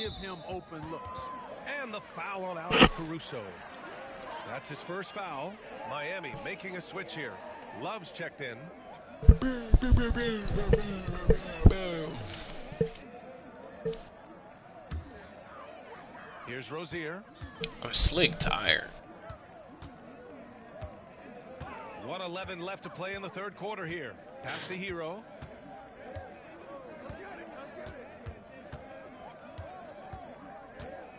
give him open looks. And the foul on Alex Caruso. That's his first foul. Miami making a switch here. Love's checked in. Here's Rozier. I'm slick tired. 1:11 left to play in the third quarter here. Pass to Hero.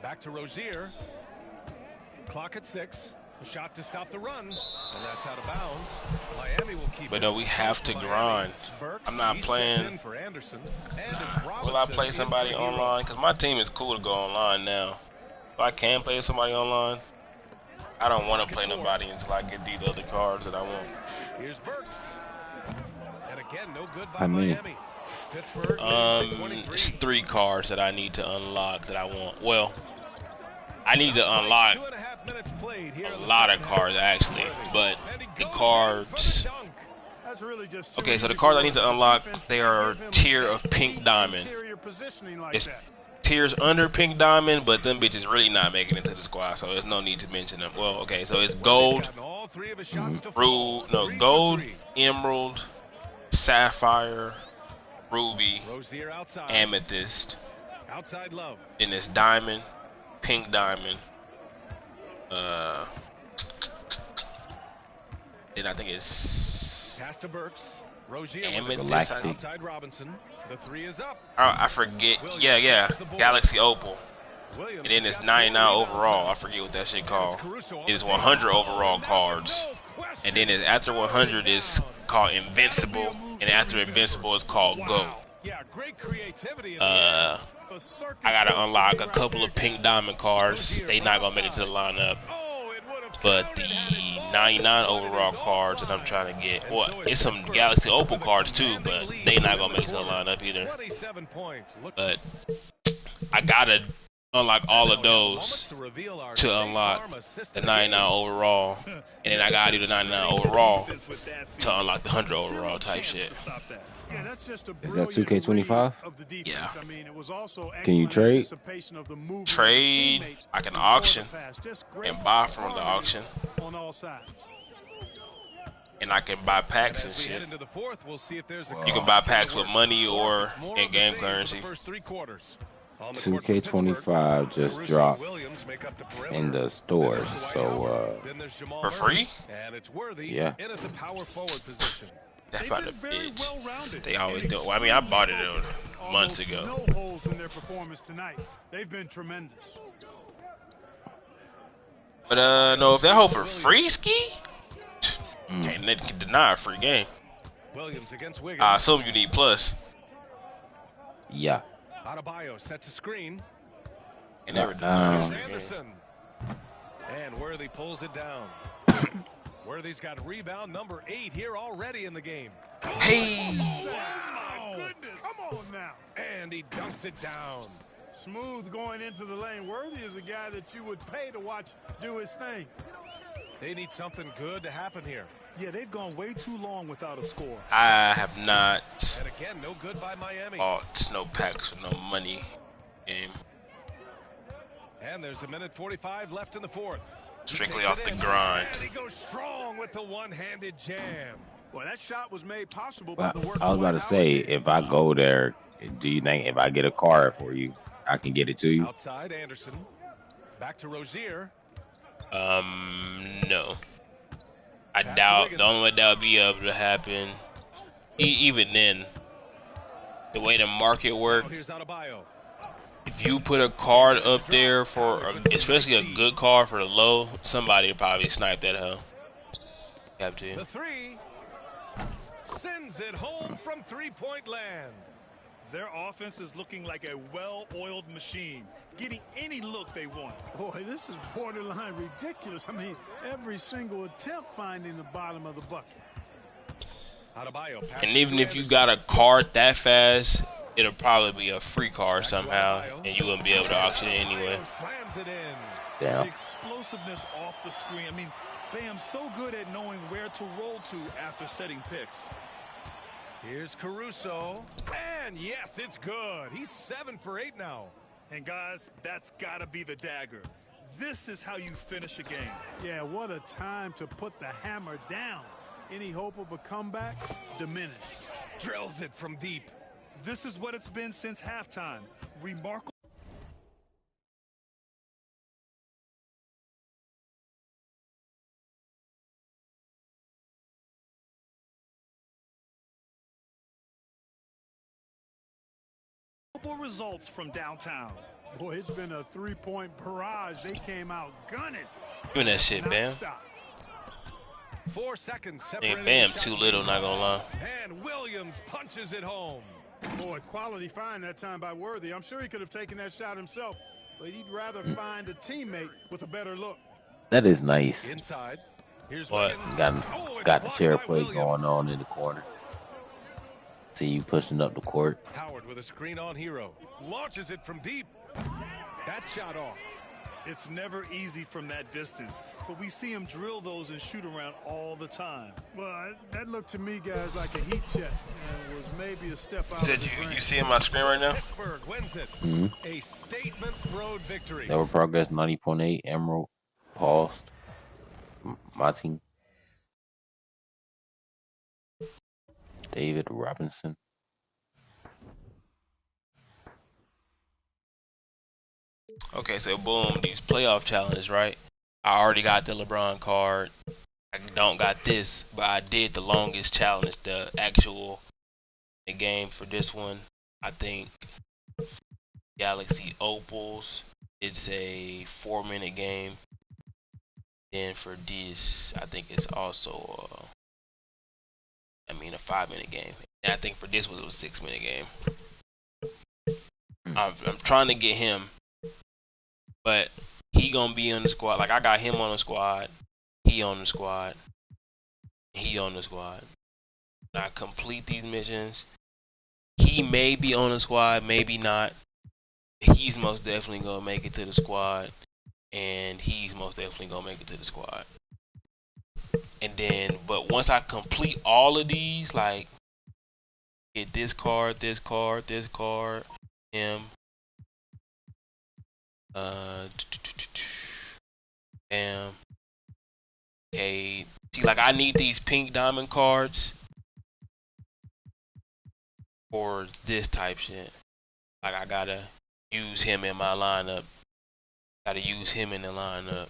Back to Rozier. Clock at 6. A shot to stop the run, and that's out of bounds. Miami will keep. But no, we have to grind. I'm not playing. For Anderson. Will I play somebody online? Because my team is cool to go online now. If I can play somebody online, I don't want to play nobody until I get these other cards that I want. Here's Burks. And again, no good by Miami. Pittsburgh. It's 3 cards that I need to unlock that I want. Well, I need to unlock a lot of cards actually, but the cards. Okay, so the cards I need to unlock, they are tier of pink diamond. It's tiers under pink diamond, but them bitches really not making it to the squad, so there's no need to mention them. Well, okay, so it's gold, gold, emerald, sapphire, ruby, amethyst, then it's diamond, pink diamond, then I think it's amethyst. Outside Robinson. The 3 is up. I forget. Yeah. Galaxy Opal. And then it's 99 overall. I forget what that shit called. It is 100 overall cards. And then after 100 is called Invincible. And after Invincible is called Go. I gotta unlock a couple of pink diamond cards. They not gonna make it to the lineup. But the 99 overall cards that I'm trying to get, well, it's some Galaxy Opal cards too, but they not gonna make it to the lineup either. But I gotta unlock all of those to unlock the 99 overall, and then I gotta do the 99 overall to unlock the 100 overall type shit. Is that 2K25? Yeah. Can you trade? Trade. I can auction and buy from the auction. And I can buy packs and shit. You can buy packs with money or in-game currency. 2K25 just dropped in the stores, so for free? Yeah. That's about a bitch. They always do. Well, I mean, I bought it months ago. No holes in their performance tonight. They've been tremendous. But no, if that hole for free ski, can't deny a free game. I assume you need plus. yeah. Adebayo sets a screen. You never done. Anderson. And Worthy pulls it down. Worthy's got rebound number 8 here already in the game. Hey! Wow. Goodness. Come on now. And he dunks it down. Smooth going into the lane. Worthy is a guy that you would pay to watch do his thing. They need something good to happen here. Yeah, they've gone way too long without a score. I have not And again, no good by Miami. bought snow packs with no money game. And there's 1:45 left in the fourth. Strictly off the grind. And he goes strong with the one-handed jam. Well, that shot was made possible by the work. I was about to say, if I go there, do you think if I get a card for you, I can get it to you? Outside Anderson. Back to Rozier. No. I doubt. The only way that would be able to happen, even then, the way the market works, Here's Adebayo. if you put a card up there for, especially a good card for the low, somebody will probably snipe that hoe. You have to. The 3 sends it home from three-point land. Their offense is looking like a well-oiled machine, getting any look they want. Boy, this is borderline ridiculous. I mean, every single attempt finding the bottom of the bucket. Adebayo passes And even to if you Anderson. got a card that fast, it'll probably be a free card somehow, and you wouldn't be able to auction it anyway. Slams it in. Yeah. The explosiveness off the screen. I mean, Bam's so good at knowing where to roll to after setting picks. Here's Caruso. And yes, it's good. He's 7 for 8 now. And guys, that's got to be the dagger. This is how you finish a game. Yeah, what a time to put the hammer down. Any hope of a comeback? Diminished. Drills it from deep. This is what it's been since halftime. Remarkable. Results from downtown. Boy, it's been a three-point barrage. They came out gunning. Give me that shit, Bam. 4 seconds. Man, Bam too little, not gonna lie. And Williams punches it home. Boy, quality find that time by Worthy. I'm sure he could have taken that shot himself, but he'd rather find a teammate with a better look. That is nice. Inside. Here's What? Got the share play going on in the corner. See you pushing up the court. Howard with a screen on Hero. Launches it from deep. That shot off. It's never easy from that distance, but we see him drill those and shoot around all the time. Well, that looked to me, guys, like a heat check. It was maybe a step out. Said you see in my screen right now? Pittsburgh wins it. A statement road victory. Level progress 90.8. Emerald. Paused. My team. David Robinson. Okay, so boom, these playoff challenges, right? I already got the LeBron card. I don't got this, but I did the longest challenge, the actual game for this one. I think Galaxy Opals, it's a 4-minute game. Then for this, I think it's also a 5-minute game. And I think for this one it was a 6-minute game. I'm trying to get him, but he gonna be on the squad. Like I got him on the squad, he on the squad, he on the squad. When I complete these missions, he may be on the squad, maybe not. He's most definitely gonna make it to the squad, and he's most definitely gonna make it to the squad. And then, but once I complete all of these, like get this card, this card, this card, him, Bam, Cade. See, like I need these pink diamond cards for this type shit. Like I gotta use him in my lineup. Gotta use him in the lineup.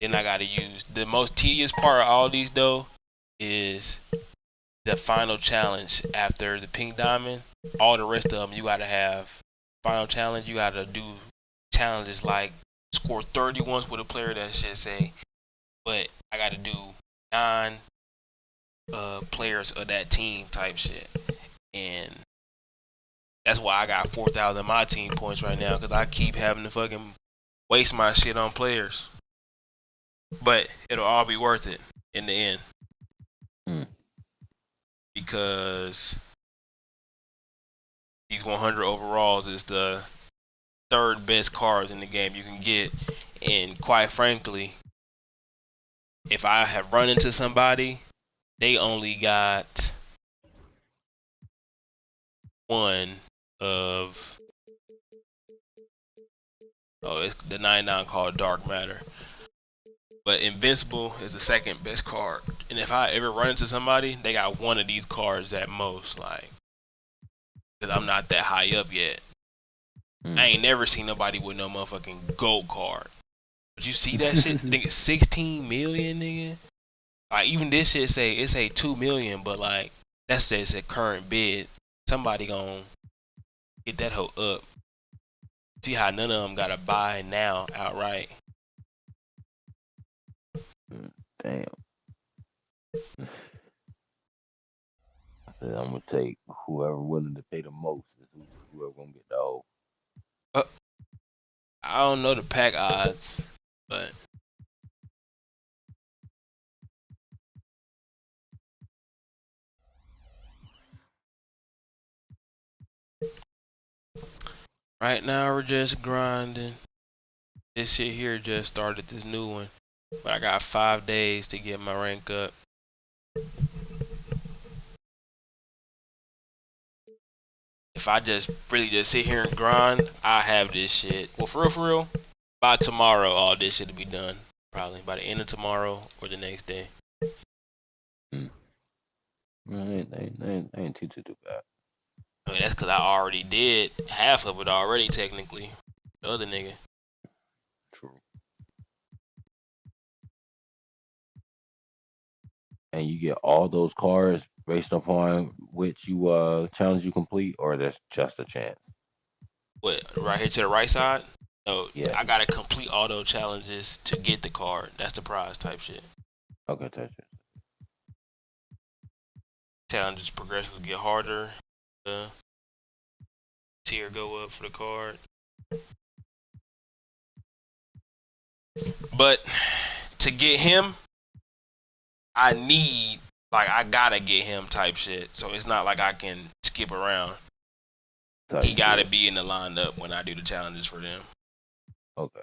Then I gotta use the most tedious part of all these though is the final challenge after the pink diamond. All the rest of them you gotta have final challenge. You gotta do challenges like score 30 once with a player, that shit say. But I gotta do 9 players of that team type shit, and that's why I got 4,000 my team points right now, because I keep having to fucking waste my shit on players. But it'll all be worth it in the end. Because these 100 overalls is the 3rd best cards in the game you can get. And quite frankly, if I have run into somebody, they only got one of, it's the 99 called Dark Matter. But Invincible is the 2nd best card. And if I ever run into somebody, they got one of these cards at most, like, because I'm not that high up yet. I ain't never seen nobody with no motherfucking gold card. But you see that shit? Nigga, 16 million, nigga. Like, even this shit say 2 million, but like that says a current bid. Somebody gonna get that hoe up. See how none of them gotta buy now outright. Damn. I said I'm gonna take whoever willing to pay the most. Is whoever gonna get the hoe. I don't know the pack odds, but right now we're just grinding. This shit here just started, this new one, but I got 5 days to get my rank up. if I just really just sit here and grind, I have this shit. Well, for real, by tomorrow, all this shit will be done. Probably by the end of tomorrow or the next day. Ain't too bad. I mean, that's because I already did half of it already, technically. The other nigga. True. And you get all those cards based upon which you challenge you complete, or that's just a chance? What, right here to the right side? No, Yeah. I gotta complete all those challenges to get the card. That's the prize type shit. Okay, touch it. Challenges progressively get harder. The tier go up for the card. But to get him, I gotta get him type shit. So it's not like I can skip around. He gotta be in the lineup when I do the challenges for them. Okay.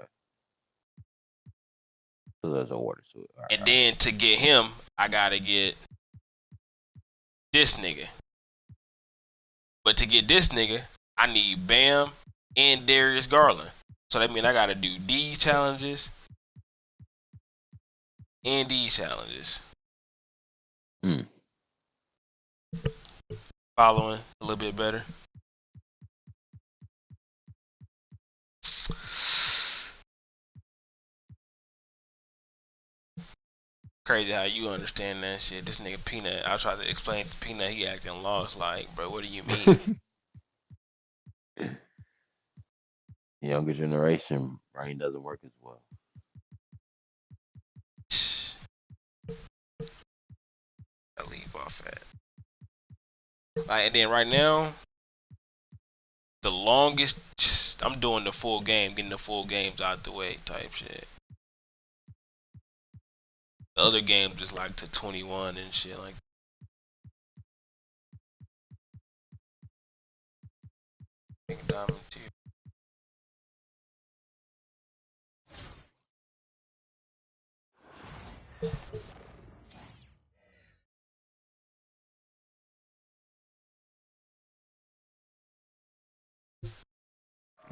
So there's order to it. And then to get him, I gotta get this nigga. But to get this nigga, I need Bam and Darius Garland. So that means I gotta do these challenges and these challenges. Following a little bit better. Crazy how you understand that shit. This nigga Peanut, I tried to explain to Peanut, he acting lost. Like, bro, what do you mean? Younger generation brain doesn't work as well. I leave off at. Like, and then right now, the longest, I'm doing the full game, getting the full games out the way type shit. The other games just like to 21 and shit like that. Diamond too.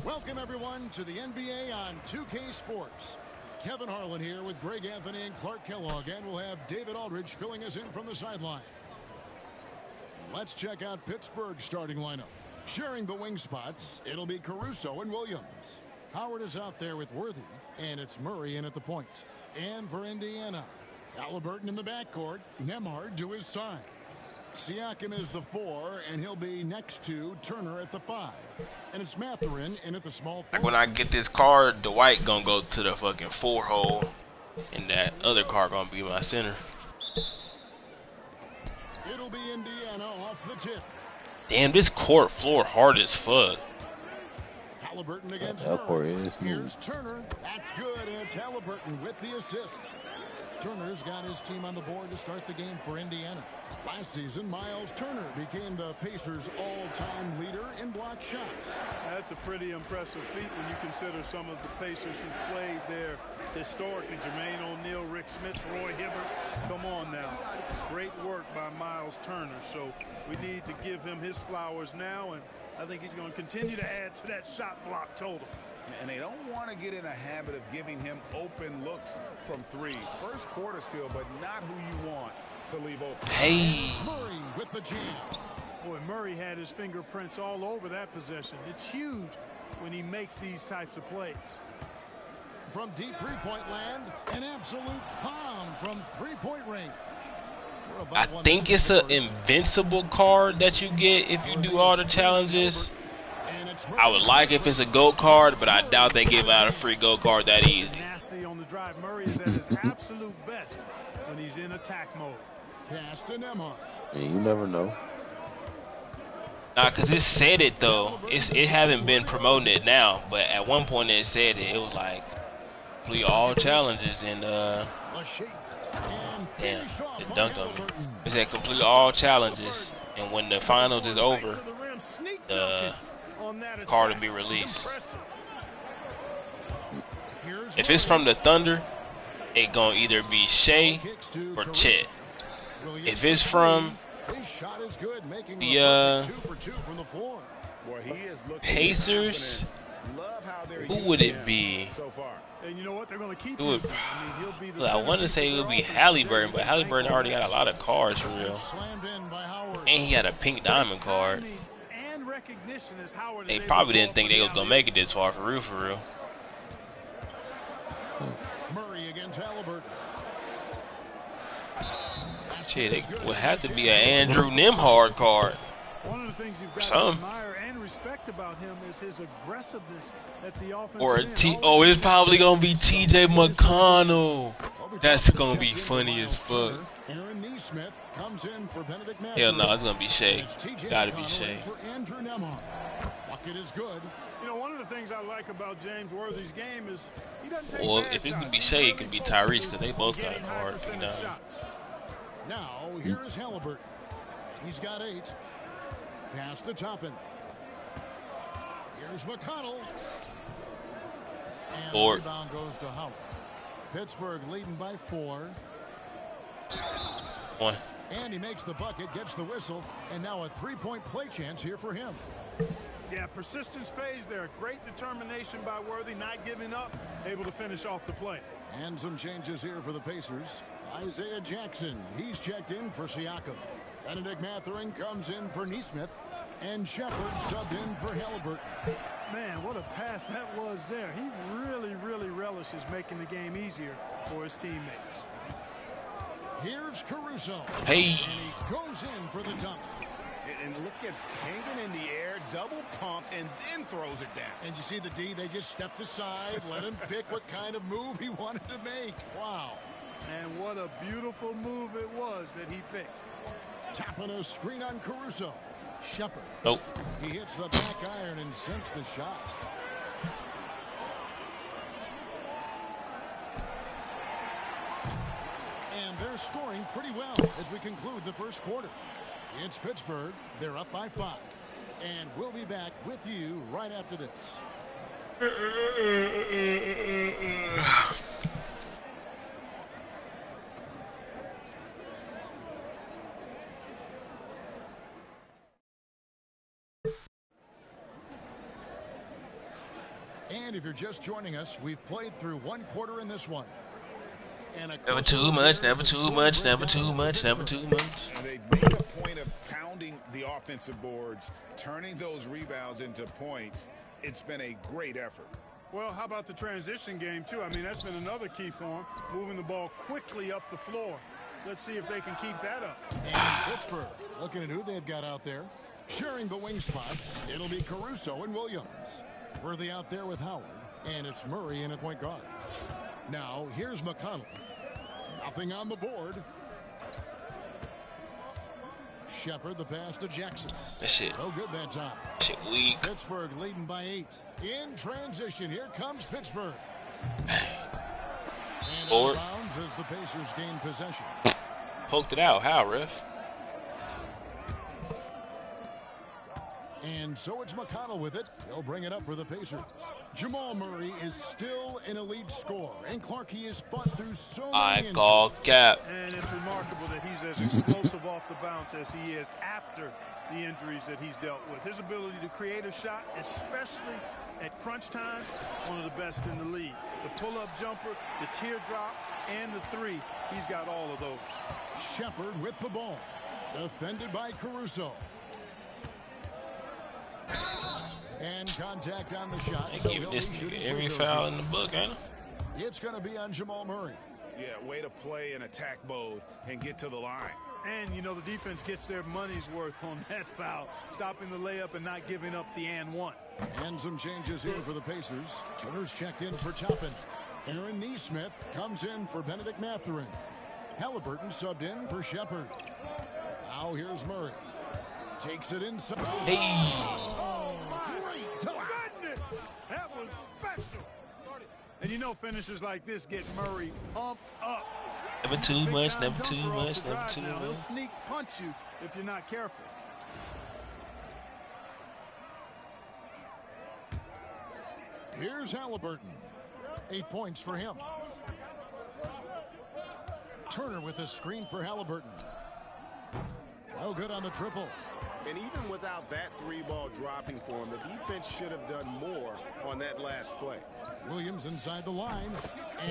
Welcome everyone to the NBA on 2K Sports. Kevin Harlan here with Greg Anthony and Clark Kellogg, and we'll have David Aldridge filling us in from the sideline. Let's check out Pittsburgh's starting lineup. Sharing the wing spots, it'll be Caruso and Williams. Howard is out there with Worthy, and it's Murray in at the point. And for Indiana, Halliburton in the backcourt, Nembhard to his side. Siakam is the 4, and he'll be next to Turner at the 5. And it's Mathurin in at the small forward. Like when I get this card, Dwight gonna go to the fucking 4 hole, and that other card gonna be my center. It'll be Indiana off the tip. Damn, this court floor hard as fuck. Halliburton against Murray. Here's Turner. That's good, and it's Halliburton with the assist. Turner's got his team on the board to start the game for Indiana. Last season, Miles Turner became the Pacers' all-time leader in block shots. That's a pretty impressive feat when you consider some of the Pacers who played there historically. Jermaine O'Neal, Rick Smith, Roy Hibbert. Come on now. Great work by Miles Turner. So we need to give him his flowers now, and I think he's going to continue to add to that shot block total. And they don't want to get in a habit of giving him open looks from 3. First quarter still, but not who you want to leave open. Hey. Murray with the jam. Boy, Murray had his fingerprints all over that possession. It's huge when he makes these types of plays. From deep three-point land, an absolute bomb from three-point range. I think it's an invincible card that you get if you do all the challenges. I would like if it's a gold card, but I doubt they give out a free gold card that easy. Nasty on the drive. Murray is at his absolute best when he's in attack mode. Pass to Nembhard. Yeah, you never know. Nah, cause it said it though. It haven't been promoting it now, but at one point it said it. It was like complete all challenges and damn, it dunked on me. It said complete all challenges, and when the finals is over, the card will be released. If it's from the Thunder, it gonna either be Shea or Chet. If it's from the Well, he is looking Pacers? confident. Love how they're Who using would it him be? so far. And you know what? They're going to keep It would, using him. I mean, he'll be the well, I want to say it would be Halliburton, but Halliburton already got a lot of cards for real. Slammed in by Howard. And he had a pink diamond card. And recognition as Howard They is probably able to didn't think they was going to make it this far for real, for real. Murray against Halliburton. Shit, it would have to be an Andrew Nembhard card. One of the things you've got Some. to admire and respect about him is his aggressiveness at the offensive Or a end. T. Oh, it's probably gonna be T.J. McConnell. That's gonna be funny as fuck. Aaron Neesmith comes in for Benedict Matthews. Hell no, it's gonna be Shea. It's TJ Gotta be McConnell Shea. in for Andrew Nembhard. Bucket is good. You know, one of the things I like about James Worthy's game is he doesn't take Well, bad if it shots. could be He Shea, it really could be focuses Tyrese, because they on both got getting high hard. percentage shots. Now, here is Halliburton. He's got 8. Pass to Toppin. Here's McConnell. And Four. the rebound goes to Howard. Pittsburgh leading by 4. 1. And he makes the bucket, gets the whistle, and now a 3-point play chance here for him. Yeah, persistence pays there. Great determination by Worthy, not giving up, able to finish off the play. And some changes here for the Pacers. Isaiah Jackson, he's checked in for Siakam. Benedict Mathurin comes in for Neesmith. And Shepard subbed in for Halliburton. Man, what a pass that was there. He really relishes making the game easier for his teammates. Here's Caruso. Hey. And he goes in for the dunk. And look at hanging in the air, double pump, and then throws it down. And you see the D, they just stepped aside, let him pick what kind of move he wanted to make. Wow. And what a beautiful move it was that he picked. Tapping a screen on Caruso. Shepard. Nope. He hits the back iron and sinks the shot. And they're scoring pretty well as we conclude the first quarter. It's Pittsburgh. They're up by 5. And we'll be back with you right after this. And if you're just joining us, we've played through 1 quarter in this one. And Never too much, never too much, never too much, never too much. And they've made a point of pounding the offensive boards, turning those rebounds into points. It's been a great effort. Well, how about the transition game, too? I mean, that's been another key for him, moving the ball quickly up the floor. Let's see if they can keep that up. And Pittsburgh, looking at who they've got out there. Sharing the wing spots, it'll be Caruso and Williams. Worthy out there with Howard, and it's Murray in at point guard. Now, here's McConnell. Nothing on the board. Shepard, the pass to Jackson. That shit. No good that time. Shit weak. Pittsburgh leading by 8. In transition, here comes Pittsburgh. And out of bounds as the Pacers gain possession. Poked it out. How, ref? And so it's McConnell with it. He'll bring it up for the Pacers. Jamal Murray is still an elite scorer. And Clark, he has fought through so many I injuries. call cap. And it's remarkable that he's as explosive off the bounce as he is after the injuries that he's dealt with. His ability to create a shot, especially at crunch time, one of the best in the league. The pull-up jumper, the teardrop, and the 3. He's got all of those. Shepard with the ball. Defended by Caruso. And contact on the shot. They So giving he'll this be nigga shooting every free throws foul here. in the book, ain't it? It's going to be on Jamal Murray. Yeah, way to play in attack mode and get to the line. And, you know, the defense gets their money's worth on that foul, stopping the layup and not giving up the and 1. And some changes here for the Pacers. Turner's checked in for Toppin. Aaron Neesmith comes in for Benedict Mathurin. Halliburton subbed in for Shepard. Now here's Murray. Takes it inside. Hey. Oh, great dunk. Goodness, that was special. And you know finishes like this get Murray pumped up. Never too Big much, time never too dunker off much, the never drive too now. He'll much. sneak punch you if you're not careful. Here's Halliburton. 8 points for him. Turner with a screen for Halliburton. Well, good on the triple. And even without that 3-ball dropping for him, the defense should have done more on that last play. Williams inside the line,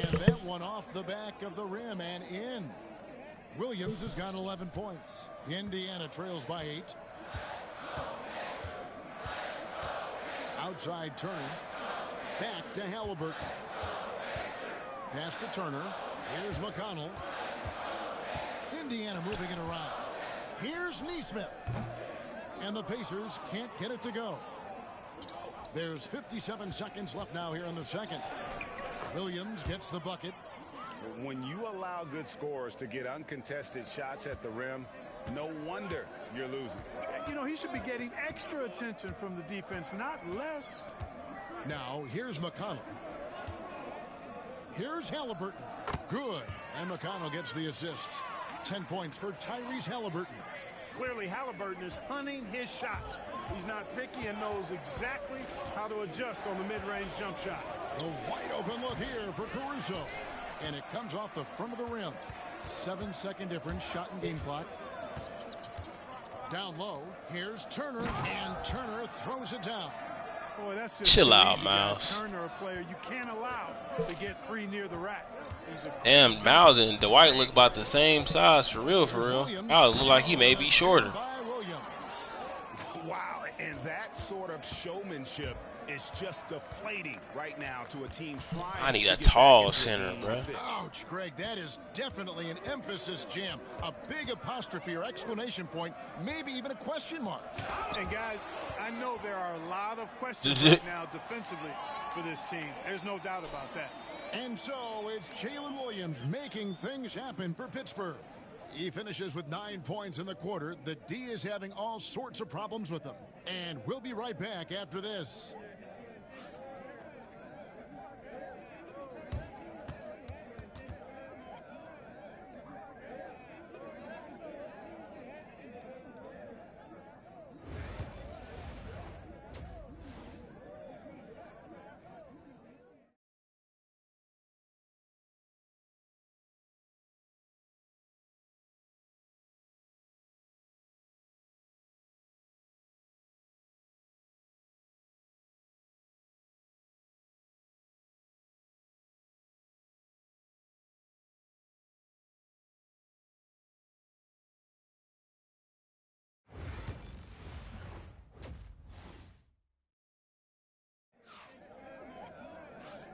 and that one off the back of the rim and in. Williams has got 11 points. Indiana trails by 8. Outside Turner. Back to Halliburton. Pass to Turner. Here's McConnell. Indiana moving it around. Here's Nesmith. And the Pacers can't get it to go. There's 57 seconds left now here in the second. Williams gets the bucket. When you allow good scorers to get uncontested shots at the rim, no wonder you're losing. You know, he should be getting extra attention from the defense, not less. Now, here's McConnell. Here's Halliburton. Good. And McConnell gets the assists. 10 points for Tyrese Halliburton. Clearly, Halliburton is hunting his shots. He's not picky and knows exactly how to adjust on the mid-range jump shot. A wide open look here for Caruso. And it comes off the front of the rim. 7-second difference, shot and game clock. Down low, here's Turner, and Turner throws it down. Boy, that's just chill out, easy, Miles. guys. Turner, a player you can't allow to get free near the rack. Damn, Miles and Dwight look about the same size, for real, for real. Miles look like he may be shorter. Wow, and that sort of showmanship is just deflating right now to a team trying. I need a to get tall back into center, a game bro. like this. Ouch, Greg, that is definitely an emphasis jam. A big apostrophe or exclamation point, maybe even a question mark. And guys, I know there are a lot of questions right now defensively for this team. There's no doubt about that. And so it's Jalen Williams making things happen for Pittsburgh. He finishes with 9 points in the quarter. The D is having all sorts of problems with him. And we'll be right back after this.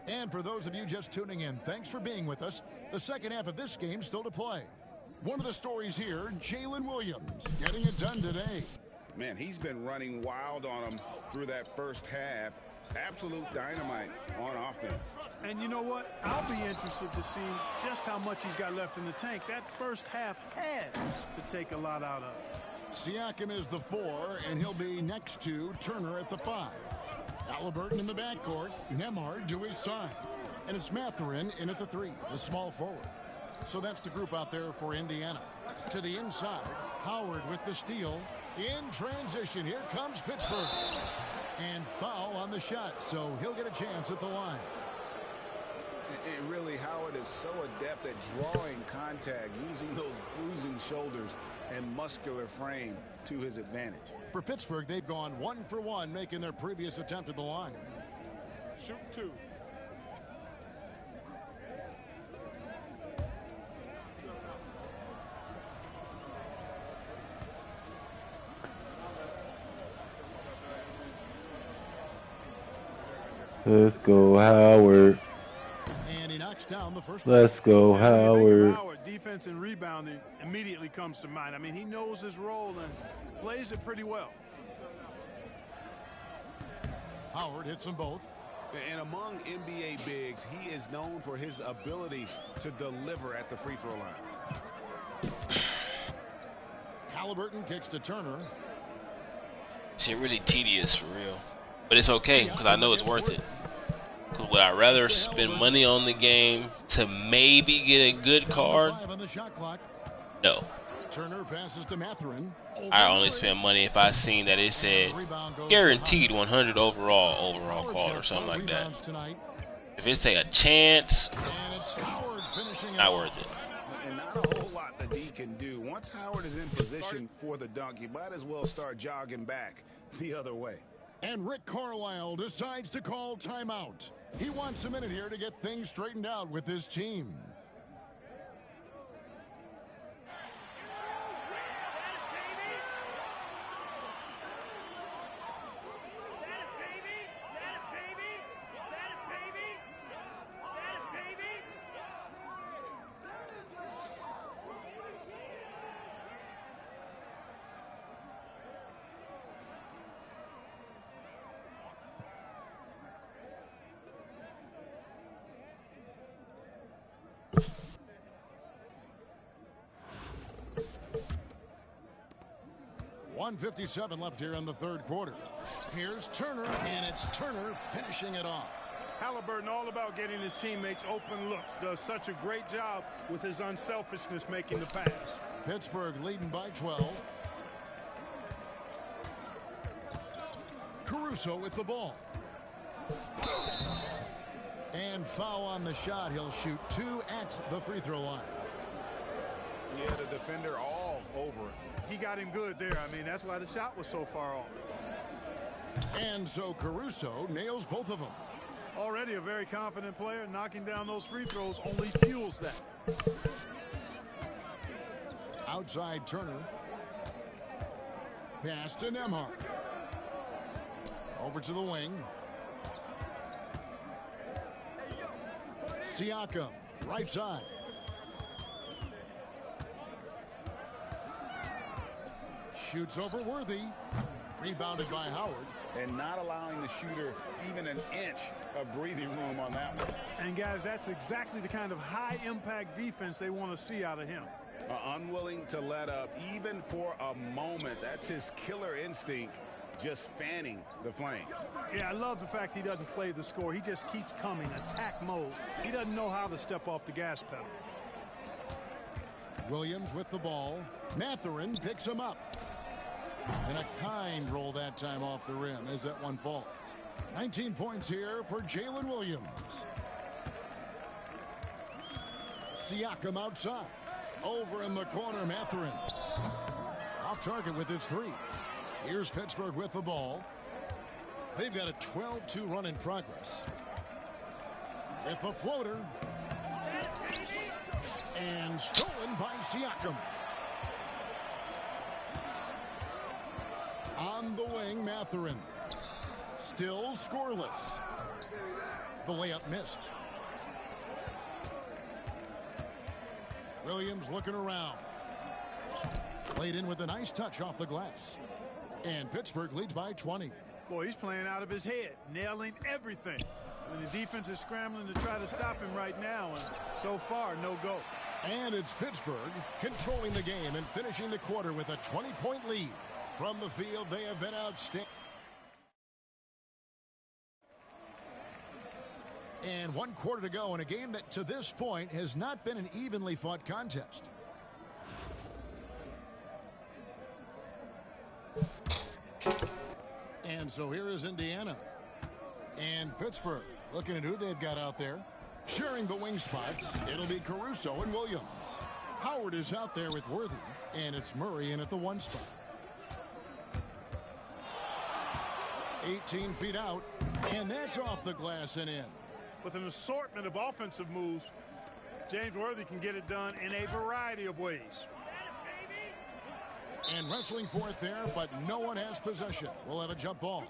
And for those of you just tuning in, thanks for being with us. The second half of this game still to play. One of the stories here, Jalen Williams getting it done today. Man, he's been running wild on him through that first half. Absolute dynamite on offense. And you know what? I'll be interested to see just how much he's got left in the tank. That first half had to take a lot out of. Siakam is the 4, and he'll be next to Turner at the 5. Halliburton in the backcourt, Nembhard to his side. And it's Mathurin in at the 3, the small forward. So that's the group out there for Indiana. To the inside, Howard with the steal. In transition, here comes Pittsburgh. And foul on the shot, so he'll get a chance at the line. And really, Howard is so adept at drawing contact, using those bruising shoulders and muscular frame to his advantage. For Pittsburgh, they've gone 1 for 1, making their previous attempt at the line. Shoot 2. Let's go, Howard. And he knocks down the first. Let's go, When you think of Howard. Howard, defense and rebounding immediately comes to mind. I mean, he knows his role and plays it pretty well. Howard hits them both. And among NBA bigs, he is known for his ability to deliver at the free throw line. Halliburton kicks to Turner. Shit really tedious, for real. But it's okay, because I know it's worth it. Because would I rather spend money on the game to maybe get a good card? 5 on the shot clock. No. Turner passes to Mathurin. I only spend money if I seen that it said guaranteed 100 overall card or something like that. If it say a chance, And it's Howard finishing not it worth off. it. And not a whole lot lot the D can do. Once Howard is in position for the dunk, he might as well start jogging back the other way. And Rick Carlisle decides to call timeout. He wants a minute here to get things straightened out with his team. .157 left here in the third quarter. Here's Turner, and it's Turner finishing it off. Halliburton all about getting his teammates open looks. Does such a great job with his unselfishness making the pass. Pittsburgh leading by 12. Caruso with the ball. And foul on the shot. He'll shoot 2 at the free throw line. Yeah, the defender all over it. He got him good there. I mean, that's why the shot was so far off. And so Caruso nails both of them. Already a very confident player. Knocking down those free throws only fuels that. Outside Turner. Pass to Nembhard. Over to the wing. Siakam, right side. Shoots over Worthy. Rebounded by Howard. And not allowing the shooter even an inch of breathing room on that one. And guys, that's exactly the kind of high impact defense they want to see out of him. Unwilling to let up even for a moment. That's his killer instinct, just fanning the flames. Yeah, I love the fact he doesn't play the score. He just keeps coming, attack mode. He doesn't know how to step off the gas pedal. Williams with the ball. Mathurin picks him up. And a kind roll that time off the rim as that one falls. 19 points here for Jalen Williams. Siakam outside. Over in the corner, Mathurin. Off target with his 3. Here's Pittsburgh with the ball. They've got a 12-2 run in progress. With the floater. And stolen by Siakam. On the wing, Mathurin. Still scoreless. The layup missed. Williams looking around. Played in with a nice touch off the glass. And Pittsburgh leads by 20. Boy, he's playing out of his head, nailing everything. And the defense is scrambling to try to stop him right now, and so far, no go. And it's Pittsburgh controlling the game and finishing the quarter with a 20-point lead. From the field, they have been outstanding. And 1 quarter to go in a game that to this point has not been an evenly fought contest. And so here is Indiana. And Pittsburgh looking at who they've got out there. Sharing the wing spots, it'll be Caruso and Williams. Howard is out there with Worthy, and it's Murray in at the 1 spot. 18 feet out, and that's off the glass and in. With an assortment of offensive moves, James Worthy can get it done in a variety of ways. And wrestling for it there, but no one has possession. We'll have a jump ball.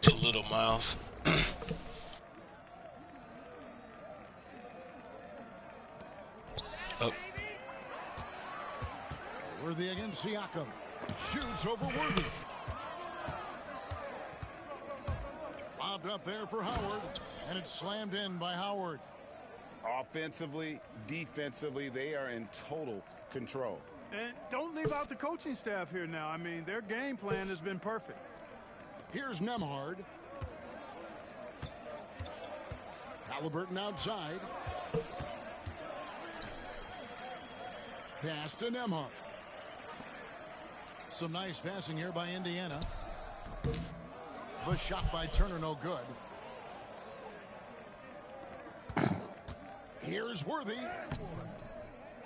Too little, Miles. Oh. Worthy against Siakam. Shoots over Worthy. Lobbed up there for Howard, and it's slammed in by Howard. Offensively, defensively, they are in total control. And don't leave out the coaching staff here now. I mean, their game plan has been perfect. Here's Nembhard. Halliburton outside. Pass to Nembhard. Some nice passing here by Indiana. The shot by Turner, no good. Here's Worthy.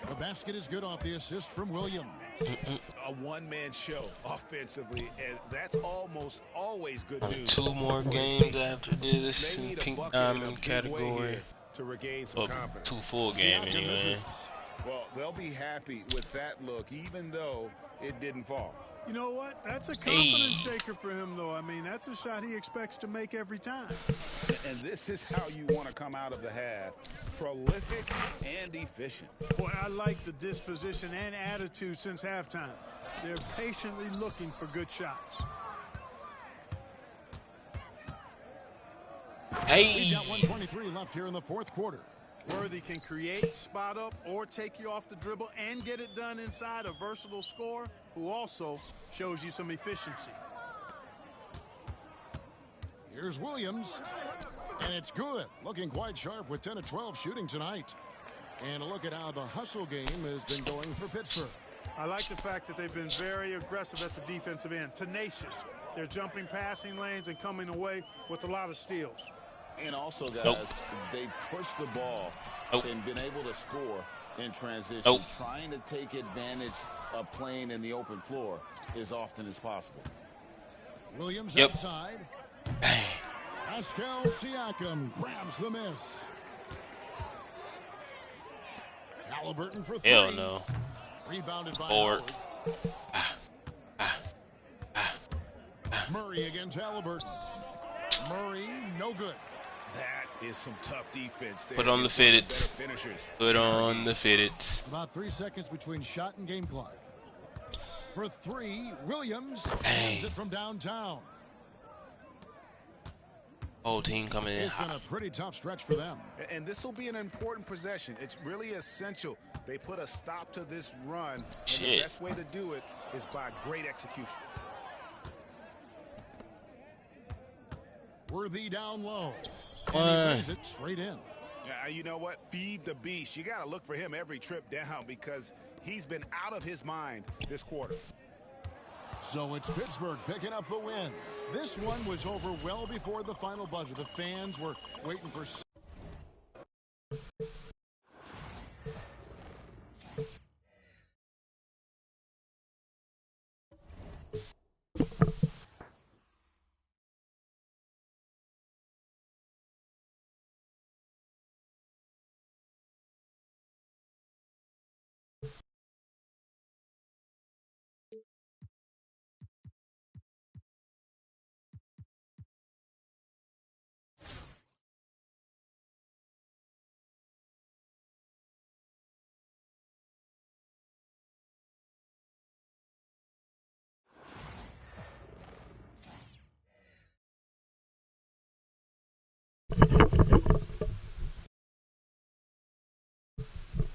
The basket is good off the assist from Williams. A one-man show offensively, and that's almost always good news. 2 more games after this in Pink Diamond category. To regain some confidence. 2 full games anyway. Well, they'll be happy with that look, even though it didn't fall. You know what? That's a confidence shaker for him, though. I mean, that's a shot he expects to make every time. And this is how you want to come out of the half. Prolific and efficient. Boy, I like the disposition and attitude since halftime. They're patiently looking for good shots. Hey! We've got 123 left here in the fourth quarter. Worthy can create, spot up, or take you off the dribble and get it done inside. A versatile scorer who also shows you some efficiency. Here's Williams, and it's good. Looking quite sharp with 10 of 12 shooting tonight. And a look at how the hustle game has been going for Pittsburgh. I like the fact that they've been very aggressive at the defensive end, tenacious. They're jumping passing lanes and coming away with a lot of steals. And also, guys, they pushed the ball and been able to score in transition, trying to take advantage of playing in the open floor as often as possible. Williams outside. Pascal Siakam grabs the miss. Halliburton for 3. Hell no. Rebounded by Howard. Murray against Halliburton. Murray, no good. That is some tough defense. Put on the fitted. Put on the fitted. About 3 seconds between shot and game clock. For 3, Williams hands it from downtown. Whole team coming in. It's been a pretty tough stretch for them. And this will be an important possession. It's really essential. They put a stop to this run. And the best way to do it is by great execution. Worthy down low. And he brings it straight in. You know what? Feed the beast. You got to look for him every trip down because he's been out of his mind this quarter. So it's Pittsburgh picking up the win. This one was over well before the final buzzer. The fans were waiting for...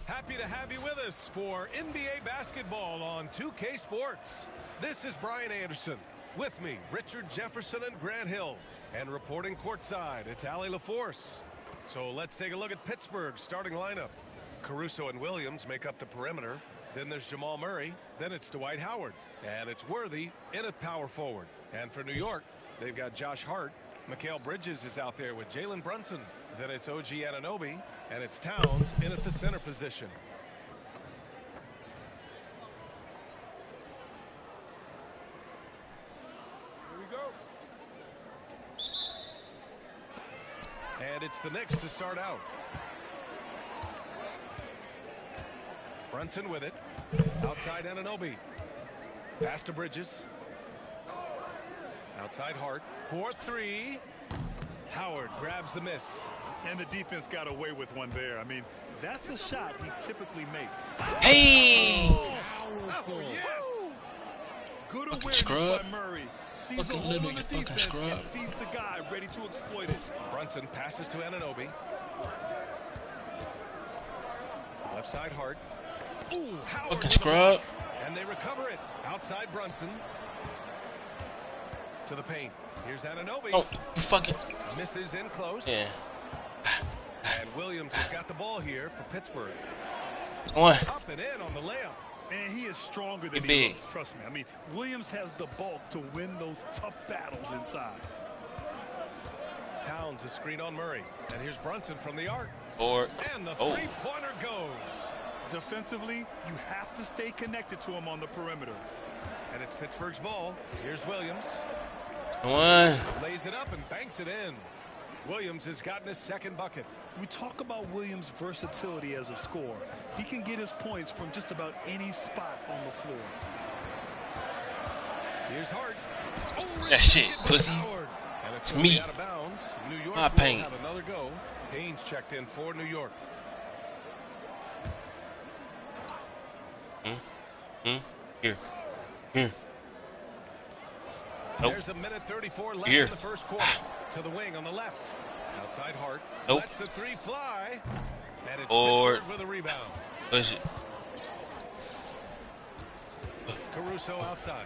Happy to have you with us for NBA basketball on 2K Sports. This is Brian Anderson. With me, Richard Jefferson and Grant Hill. And reporting courtside, it's Allie LaForce. So let's take a look at Pittsburgh's starting lineup. Caruso and Williams make up the perimeter. Then there's Jamal Murray. Then it's Dwight Howard. And it's Worthy in at power forward. And for New York, they've got Josh Hart. Mikal Bridges is out there with Jalen Brunson. Then it's OG Anunoby, and it's Towns in at the center position. Here we go. And it's the Knicks to start out. Brunson with it. Outside Anunoby. Pass to Bridges. Outside Hart. 4-3. Howard grabs the miss. And the defense got away with one there. I mean, that's a shot he typically makes. Hey! Powerful. Yes! Good Fucking awareness scrub. by Murray. Sees a Fucking hole little in the fucking defense scrub. and feeds the guy ready to exploit it. Brunson passes to Anunoby. Left side Hart. Ooh, Howard Fucking with the scrub. block. And they recover it. Outside Brunson. To the paint. Here's Anunoby. Oh, you fucking... Misses in close. Yeah. And Williams has got the ball here for Pittsburgh. One. Up and in on the layup. And he is stronger than Get he big. looks. Trust me. I mean, Williams has the bulk to win those tough battles inside. Towns a screen on Murray. And here's Brunson from the arc. Or... And the Oh. three-pointer goes. Defensively, you have to stay connected to him on the perimeter. And it's Pittsburgh's ball. Here's Williams. One. Lays it up and banks it in. Williams has gotten his second bucket. We talk about Williams' versatility as a scorer. He can get his points from just about any spot on the floor. Here's Hart. That shit, pussy. And it's me. out of bounds. New York My will paint. have another go. Payne's checked in for New York. Here. Nope. There's a minute 34 left Here. in the first quarter. To the wing on the left. Outside Hart. Nope. Lets the three fly. And it's Or Pittsburgh with a rebound. push it. Caruso outside.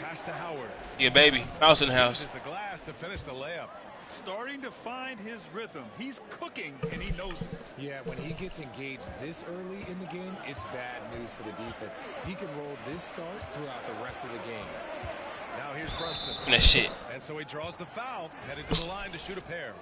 Pass to Howard. Yeah, baby. House in the house. Uses the glass to finish the layup. Starting to find his rhythm. He's cooking, and he knows it. Yeah, when he gets engaged this early in the game, it's bad news for the defense. He can roll this start throughout the rest of the game. Now here's Brunson. That shit. And so he draws the foul, headed to the line to shoot a pair.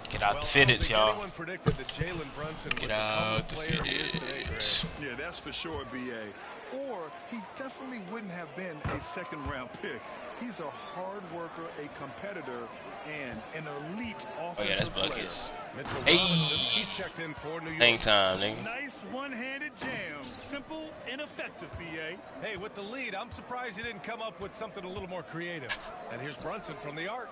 Get out the I don't fitteds, think y'all. anyone predicted that Jalen Brunson would Get become out the the player he is today, Greg. fitteds. Yeah, that's for sure, B.A. Or he definitely wouldn't have been a second-round pick. He's a hard worker, a competitor, and an elite Oh yeah, that's offensive player. buckets. Mitchell Hey. Robinson, he's checked in for New York. Hang time, nigga. Nice one-handed jam. Simple and effective, B.A. Hey, with the lead, I'm surprised he didn't come up with something a little more creative. And here's Brunson from the arc.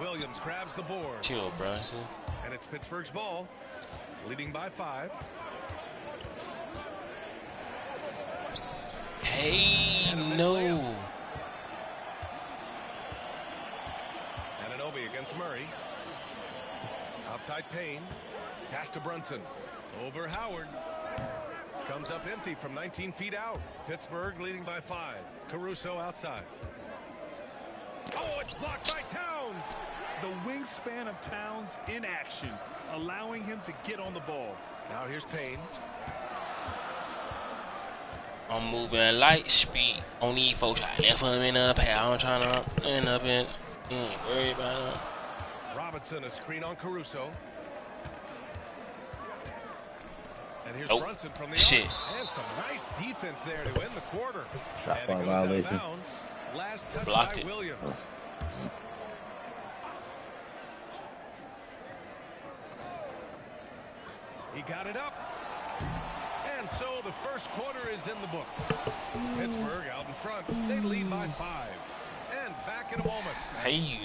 Williams grabs the board. Chill, Brunson. And it's Pittsburgh's ball, leading by 5. Hey, no. Anunoby against Murray. Outside Payne. Pass to Brunson. Over Howard. Comes up empty from 19 feet out. Pittsburgh leading by 5. Caruso outside. Oh, it's blocked by Towns. The wingspan of Towns in action, allowing him to get on the ball. Now here's Payne. I'm moving at light speed. On these folks, I left them in a pair. I'm trying to end up in. Worry about it. Robinson, a screen on Caruso. And here's Nope. Brunson from the Shit. arc. And some nice defense there to end the quarter. Shot And it clock goes out of violation. bounds. Last touch Blocked by it. Williams. He got it up. And so the first quarter is in the books. Pittsburgh out in front. They lead by 5. And back in a moment. Hey.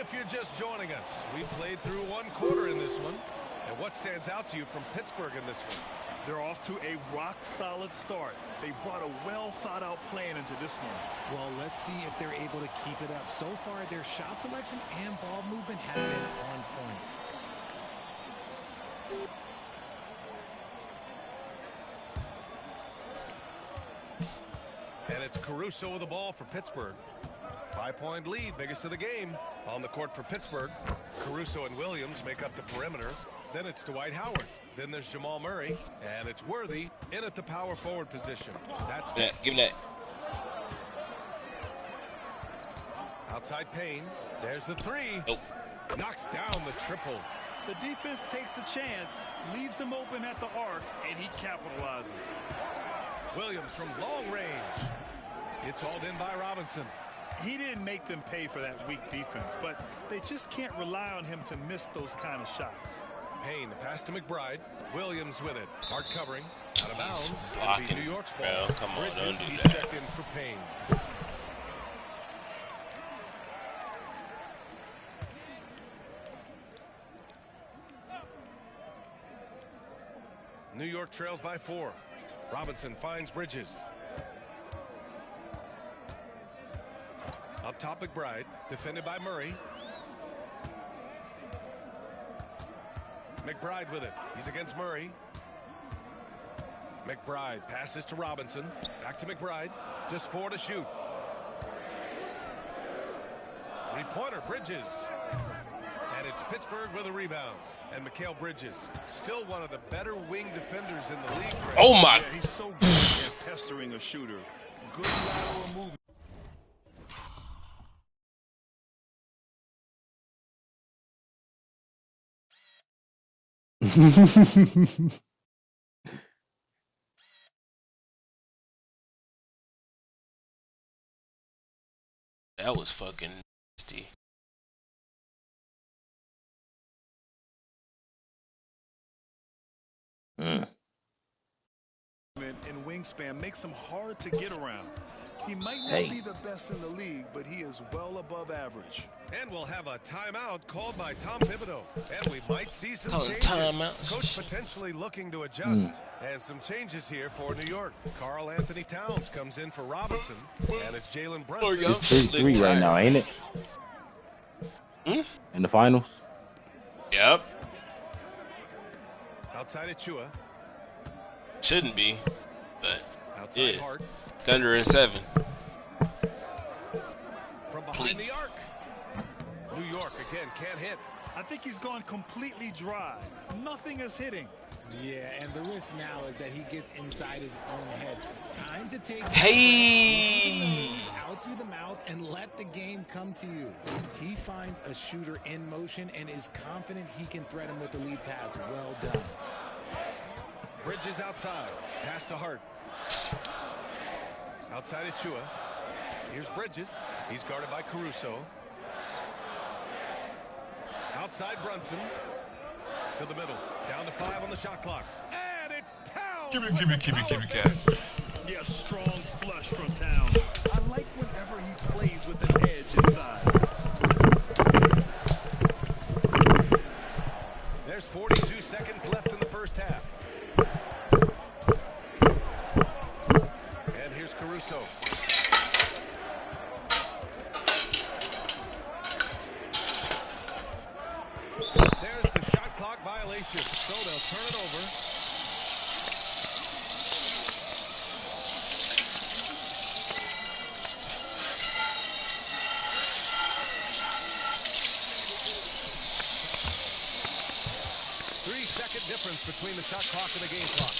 If you're just joining us, we played through one quarter in this one. And what stands out to you from Pittsburgh in this one? They're off to a rock-solid start. They brought a well-thought-out plan into this one. Well, let's see if they're able to keep it up. So far, their shot selection and ball movement has been on point. And it's Caruso with the ball for Pittsburgh. 5-point lead, biggest of the game. On the court for Pittsburgh, Caruso and Williams make up the perimeter. Then it's Dwight Howard. Then there's Jamal Murray. And it's Worthy in at the power forward position. That's Give that. Give that. outside Payne. There's the three. Nope. Knocks down the triple. The defense takes a chance, leaves him open at the arc, and he capitalizes. Williams from long range. It's hauled in by Robinson. He didn't make them pay for that weak defense, but they just can't rely on him to miss those kind of shots. Payne, the pass to McBride. Williams with it. Hard covering. Out of bounds. It'll be blocking, New York's bro. ball. Come on, Bridges, don't do he's that. checked in for Payne. New York trails by 4. Robinson finds Bridges. Up top McBride. Defended by Murray. McBride with it. He's against Murray. McBride passes to Robinson. Back to McBride. Just 4 to shoot. Three-pointer, Bridges. And it's Pittsburgh with a rebound. And Mikal Bridges, still one of the better wing defenders in the league. Oh my. Yeah, he's so good at pestering a shooter. Good lateral movement. That was fucking nasty. And wingspan makes him hard to get around. He might not be the best in the league, but he is well above average. And we'll have a timeout called by Tom Thibodeau. And we might see some changes. Coach potentially looking to adjust. And some changes here for New York. Karl Anthony Towns comes in for Robinson. And it's Jalen Brunson. It's 3-3 right now, ain't it? In the finals? Yep. Outside Achua. Shouldn't be, but outside Hart. Thunder and 7. From behind the arc. New York again can't hit. I think he's gone completely dry. Nothing is hitting. Yeah, and the risk now is that he gets inside his own head. Time to take out through the mouth and let the game come to you. He finds a shooter in motion and is confident he can threat him with the lead pass. Well done. Bridges outside. Pass to Hart. Outside Achua. Here's Bridges. He's guarded by Caruso. Outside Brunson. To the middle. Down to 5 on the shot clock. And it's Towns. Give me, Cat. Yeah, strong flush from Towns. I like whenever he plays with an edge inside. There's 42 seconds left in the first half. And here's Caruso. There's the shot clock violation. So they'll turn it over. Difference between the shot clock and the game clock.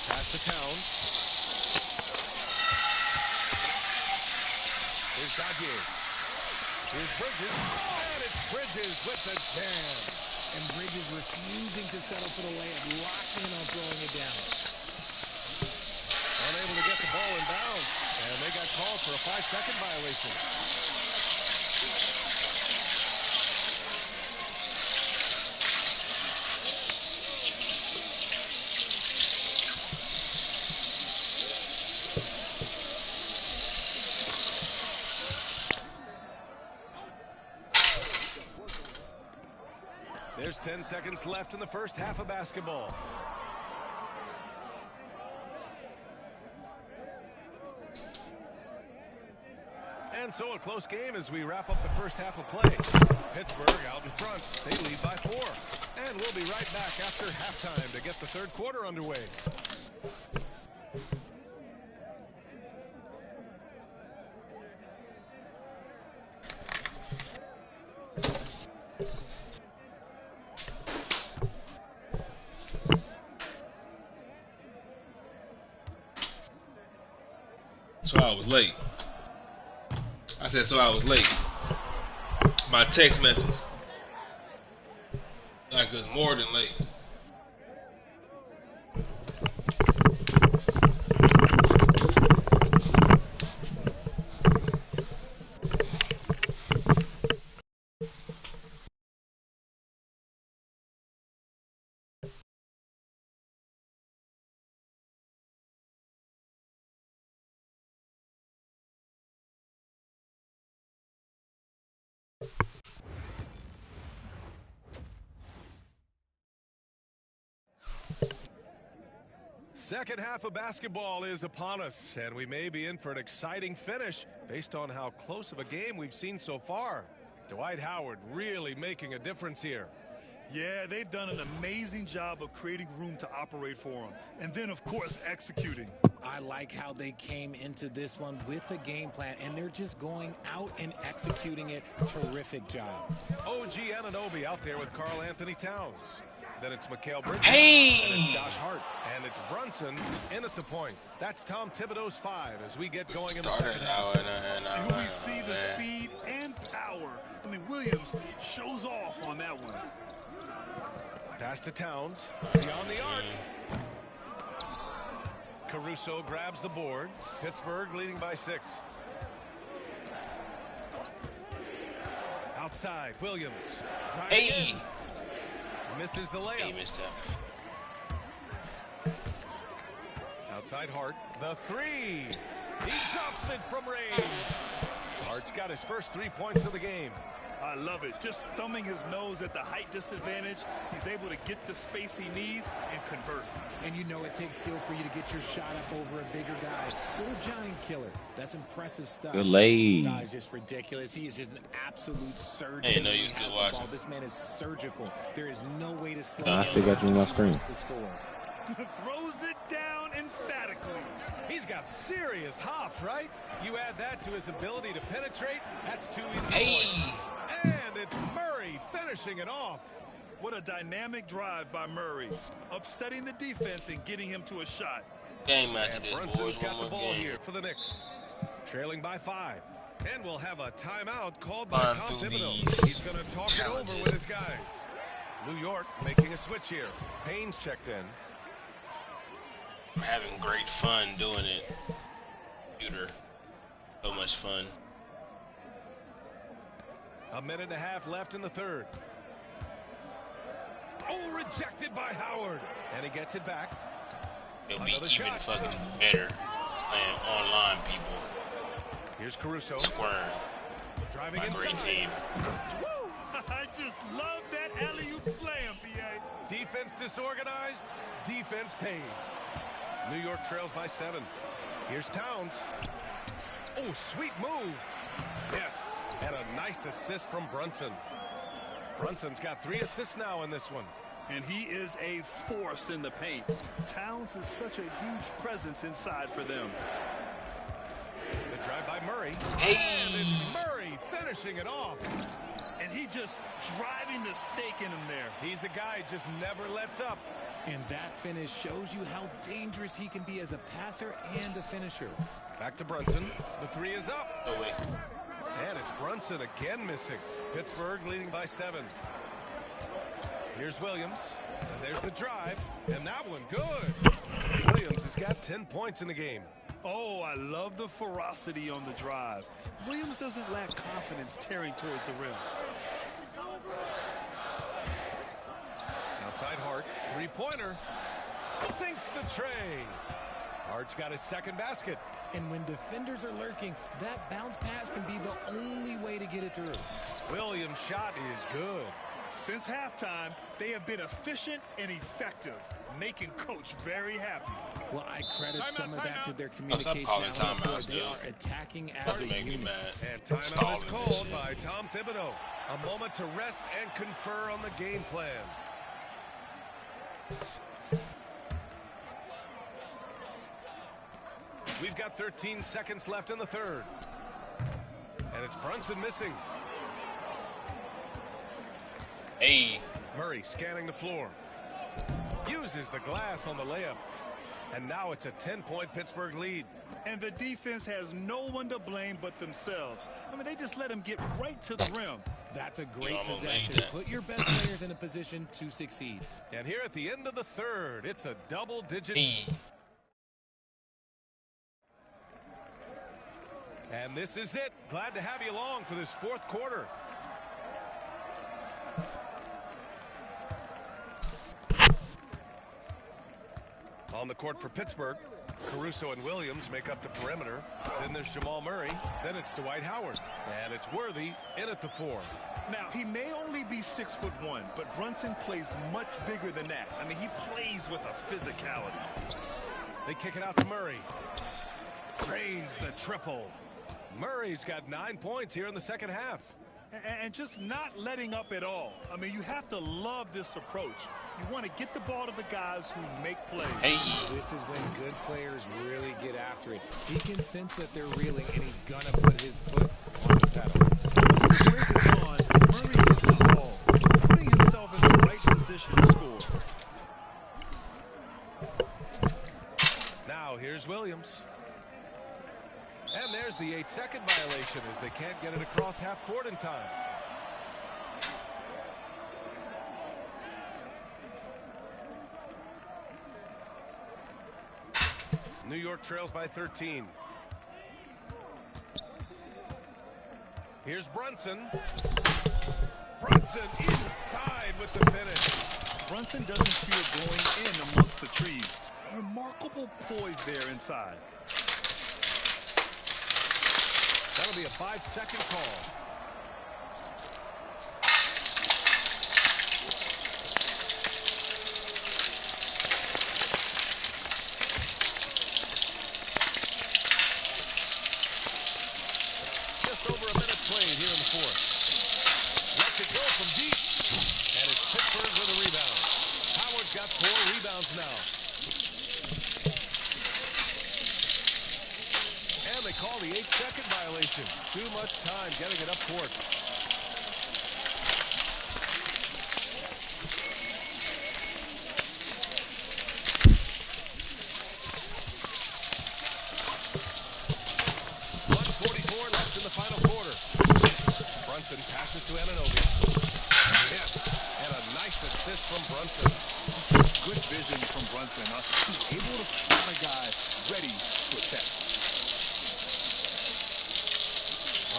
Pass to Towns. Here's Gagne. Here's Bridges. And it's Bridges with the jam. And Bridges refusing to settle for the layup. Locked in on throwing it down. Unable to get the ball in bounds. And they got called for a 5-second violation. There's 10 seconds left in the first half of basketball. And so a close game as we wrap up the first half of play. Pittsburgh out in front. They lead by 4. And we'll be right back after halftime to get the third quarter underway. So I was late. I said, so I was late. My text message. Like it was more than late. Second half of basketball is upon us, and we may be in for an exciting finish based on how close of a game we've seen so far. Dwight Howard really making a difference here. Yeah, they've done an amazing job of creating room to operate for him. And then, of course, executing. I like how they came into this one with a game plan, and they're just going out and executing it. Terrific job. OG Anunoby out there with Karl Anthony Towns. Then it's Mikal Bridges. Hey! And it's Josh Hart. And it's Brunson in at the point. That's Tom Thibodeau's 5 as we get going in the second half. And we see the speed and power. I mean, Williams shows off on that one. Pass to Towns. Beyond the arc. Caruso grabs the board. Pittsburgh leading by 6. Outside, Williams. Hey! Misses the layup. He missed that. Outside Hart. The 3. He drops it from range. Hart's got his first 3 points of the game. I love it. Just thumbing his nose at the height disadvantage. He's able to get the space he needs and convert. And you know it takes skill for you to get your shot up over a bigger guy. Little giant killer. That's impressive stuff. Good lay. Guy's just ridiculous. He is just an absolute surgeon. Hey, no, you still watching. This man is surgical. There is no way to slow I still got you on my screen. Throws it down emphatically. He's got serious hop, right? You add that to his ability to penetrate, that's 2 easy points. And it's Murray finishing it off. What a dynamic drive by Murray. Upsetting the defense and getting him to a shot. Game after And this, Brunson's boys. got the ball game. here for the Knicks. Trailing by 5. And we'll have a timeout called by Tom Thibodeau. He's going to talk it over with his guys. New York making a switch here. Payne's checked in. I'm having great fun doing it. Computer. So much fun. A minute and a half left in the third. Oh, rejected by Howard. And he gets it back. It'll be even fucking better playing online, people. Here's Caruso. Squirm. Driving My inside. great team. Woo! I just love that alley-oop slam, PA. Defense disorganized. Defense pays. New York trails by 7. Here's Towns. Oh, sweet move. Yes. And a nice assist from Brunson. Brunson's got 3 assists now in this one. And he is a force in the paint. Towns is such a huge presence inside for them. The drive by Murray. Hey. And it's Murray finishing it off. And he just driving the stake in him there. He's a guy who just never lets up. And that finish shows you how dangerous he can be as a passer and a finisher. Back to Brunson. The 3 is up. Oh, wait. And it's Brunson again missing. Pittsburgh leading by 7. Here's Williams. And there's the drive. And that one good. Williams has got 10 points in the game. Oh, I love the ferocity on the drive. Williams doesn't lack confidence tearing towards the rim. Outside Hart. 3-pointer. Sinks the tray. Hart's got his second basket. And when defenders are lurking, that bounce pass can be the only way to get it through. Williams' shot is good. Since halftime, they have been efficient and effective, making Coach very happy. Well, I credit some of that to their Stop communication. calling timeouts, They dude. are attacking as Doesn't a make me unit. mad. And timeout Stalling is this called shit. by Tom Thibodeau. A moment to rest and confer on the game plan. We've got 13 seconds left in the third. And it's Brunson missing. Hey. Murray scanning the floor. Uses the glass on the layup. And now it's a 10-point Pittsburgh lead. And the defense has no one to blame but themselves. I mean, they just let him get right to the rim. That's a You great almost possession. made that. Put your best players in a position to succeed. And here at the end of the third, it's a double-digit. Hey. And this is it. Glad to have you along for this fourth quarter. On the court for Pittsburgh, Caruso and Williams make up the perimeter. Then there's Jamal Murray. Then it's Dwight Howard. And it's Worthy in at the 4. Now, he may only be 6'1", but Brunson plays much bigger than that. I mean, he plays with a physicality. They kick it out to Murray. Drains the triple. Murray's got 9 points here in the second half. And just not letting up at all. I mean, you have to love this approach. You want to get the ball to the guys who make plays. Hey. This is when good players really get after it. He can sense that they're reeling, and he's going to put his foot on the pedal. Once the break is on, Murray gets involved, putting himself in the right position to score. Now here's Williams. And there's the 8-second violation as they can't get it across half court in time. New York trails by 13. Here's Brunson. Brunson inside with the finish. Brunson doesn't fear going in amongst the trees. Remarkable poise there inside. That'll be a 5-second call. Just over a minute played here in the fourth. Lets it go from deep. And it's Pittsburgh with a rebound. Howard's got 4 rebounds now. And they call the 8-second violation. Too much time getting it up court. Passes to Anunoby. Yes, and a nice assist from Brunson. Such good vision from Brunson. He's able to spot a guy ready to attack.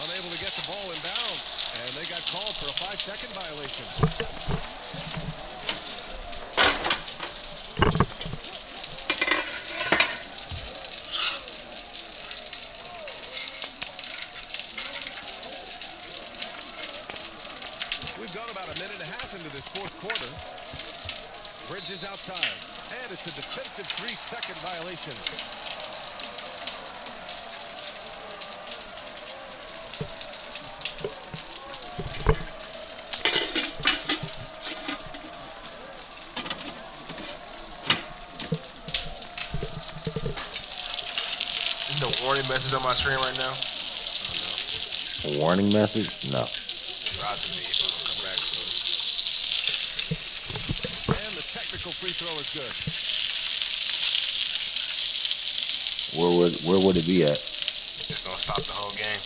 Unable to get the ball in bounds, and they got called for a 5-second violation. We've gone about a minute and a half into this fourth quarter. Bridges outside, and it's a defensive 3-second violation. There's no warning message on my screen right now. A warning message? No. About to be. Free throw is good. Where would it be at? It's gonna stop the whole game.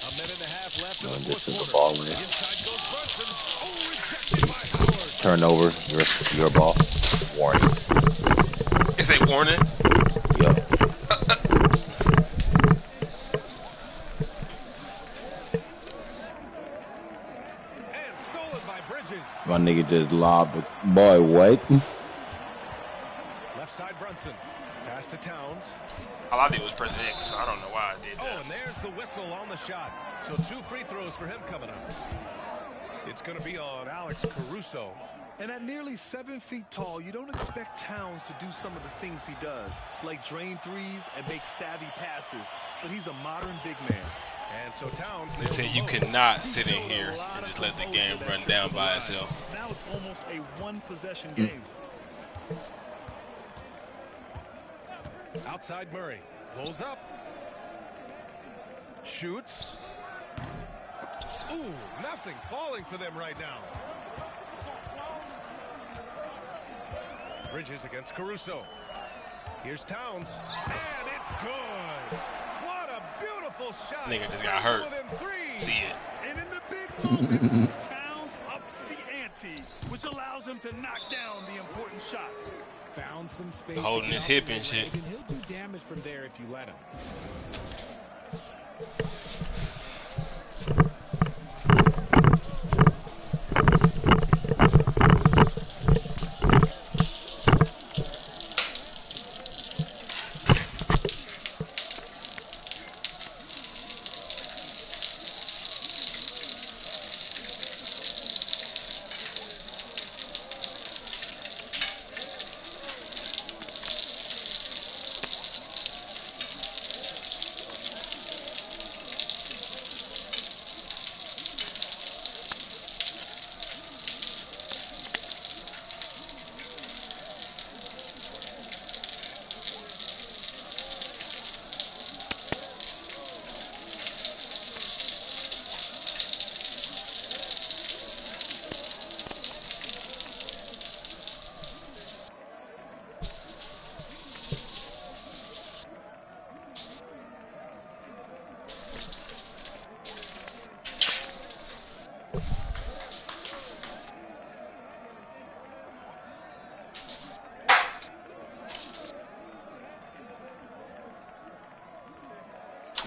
A minute and a half left in the This fourth is the quarter. ball in. Inside goes Brunson. Oh, rejected by Howard. Turnover. Your ball. Warning. Is a warning? Yep. My nigga just lobbed the boy. What? Left side Brunson. Pass to Towns. All I did was press X, so I don't know why I did that. Oh, and there's the whistle on the shot. So 2 free throws for him coming up. It's going to be on Alex Caruso. And at nearly 7 feet tall, you don't expect Towns to do some of the things he does, like drain threes and make savvy passes. But he's a modern big man. And so Towns, they say you cannot sit in here and just let the game run down by itself. Now it's almost a one-possession game. Outside Murray pulls up, shoots. Ooh, nothing falling for them right now. Bridges against Caruso. Here's Towns, and it's good. What a beautiful shot. Nigga just got hurt. See it. And in the big moments, Towns ups the ante, which allows him to knock down the important shots. Found some space. Holding his hip and shit. And he'll do damage from there if you let him.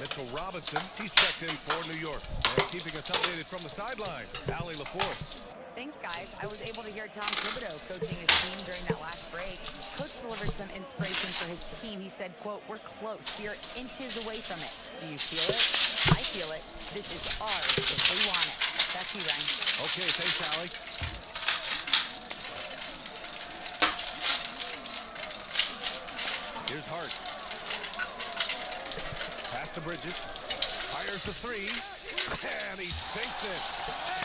Mitchell Robinson, he's checked in for New York. And keeping us updated from the sideline, Allie LaForce. Thanks, guys. I was able to hear Tom Thibodeau coaching his team during that last break. Coach delivered some inspiration for his team. He said, quote, "We're close. We are inches away from it. Do you feel it? I feel it. This is ours if we want it." Back to you, Ryan. Okay, thanks, Allie. Here's Hart. Pass to Bridges. Fires the three. And he sinks it.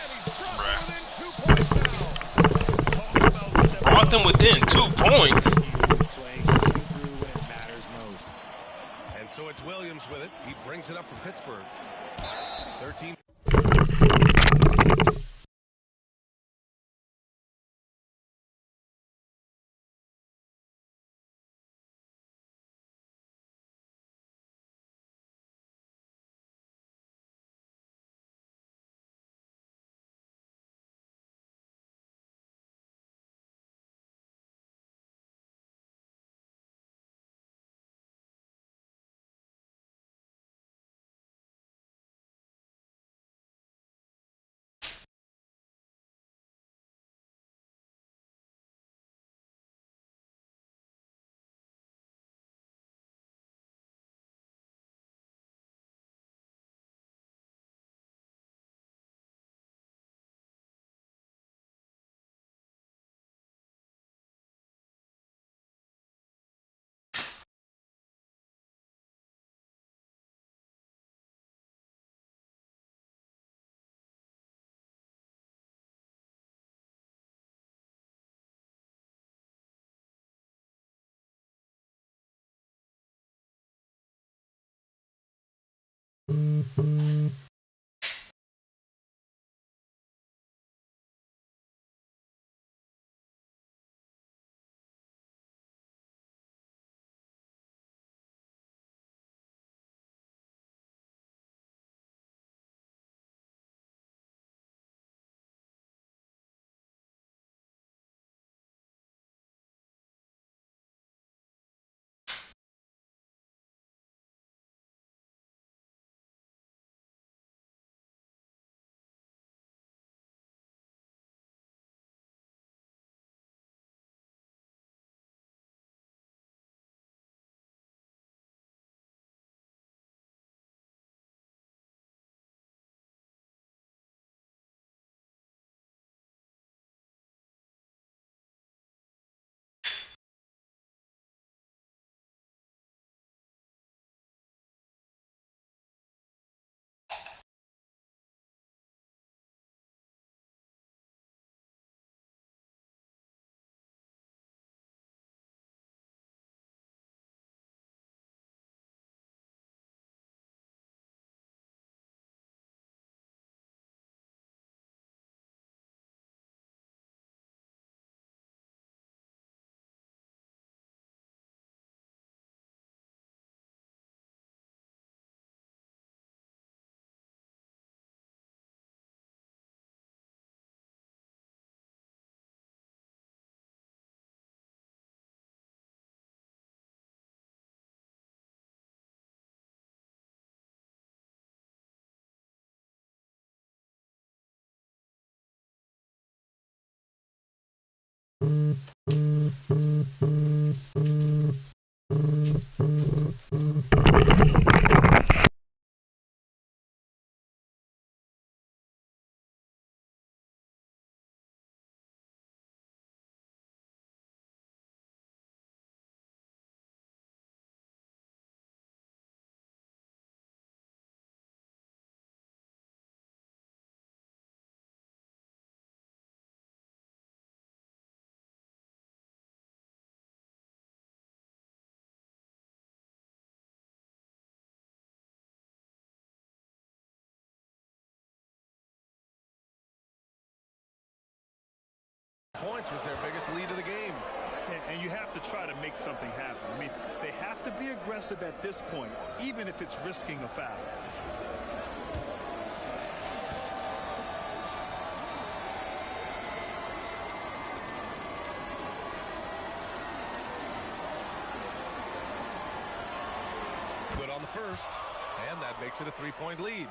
And he's brought within 2 points now. Brought them within 2 points. And so it's Williams with it. He brings it up for Pittsburgh. 13. Points was their biggest lead of the game. And you have to try to make something happen. I mean, they have to be aggressive at this point, even if it's risking a foul. Good on the first. And that makes it a 3-point lead.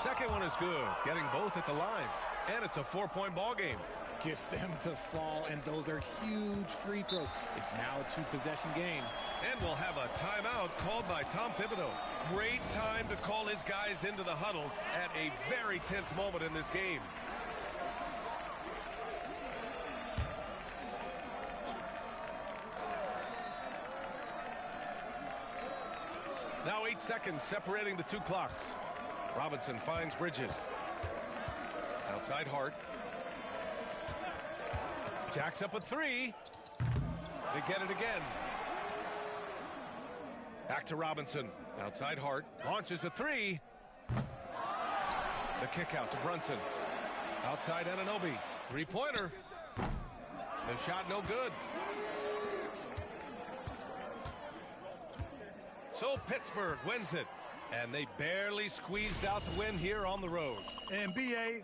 Second one is good, getting both at the line. And it's a 4-point ball game. Gets them to fall, and those are huge free throws. It's now a 2-possession game. And we'll have a timeout called by Tom Thibodeau. Great time to call his guys into the huddle at a very tense moment in this game. Now 8 seconds separating the two clocks. Robinson finds Bridges. Outside Hart. Jacks up a 3. They get it again. Back to Robinson. Outside Hart. Launches a 3. The kick out to Brunson. Outside Anunoby. 3-pointer. The shot no good. So Pittsburgh wins it. And they barely squeezed out the win here on the road. NBA.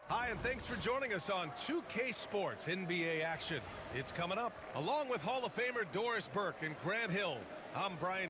Hi, and thanks for joining us on 2K Sports NBA action. It's coming up, along with Hall of Famer Doris Burke and Grant Hill. I'm Brian.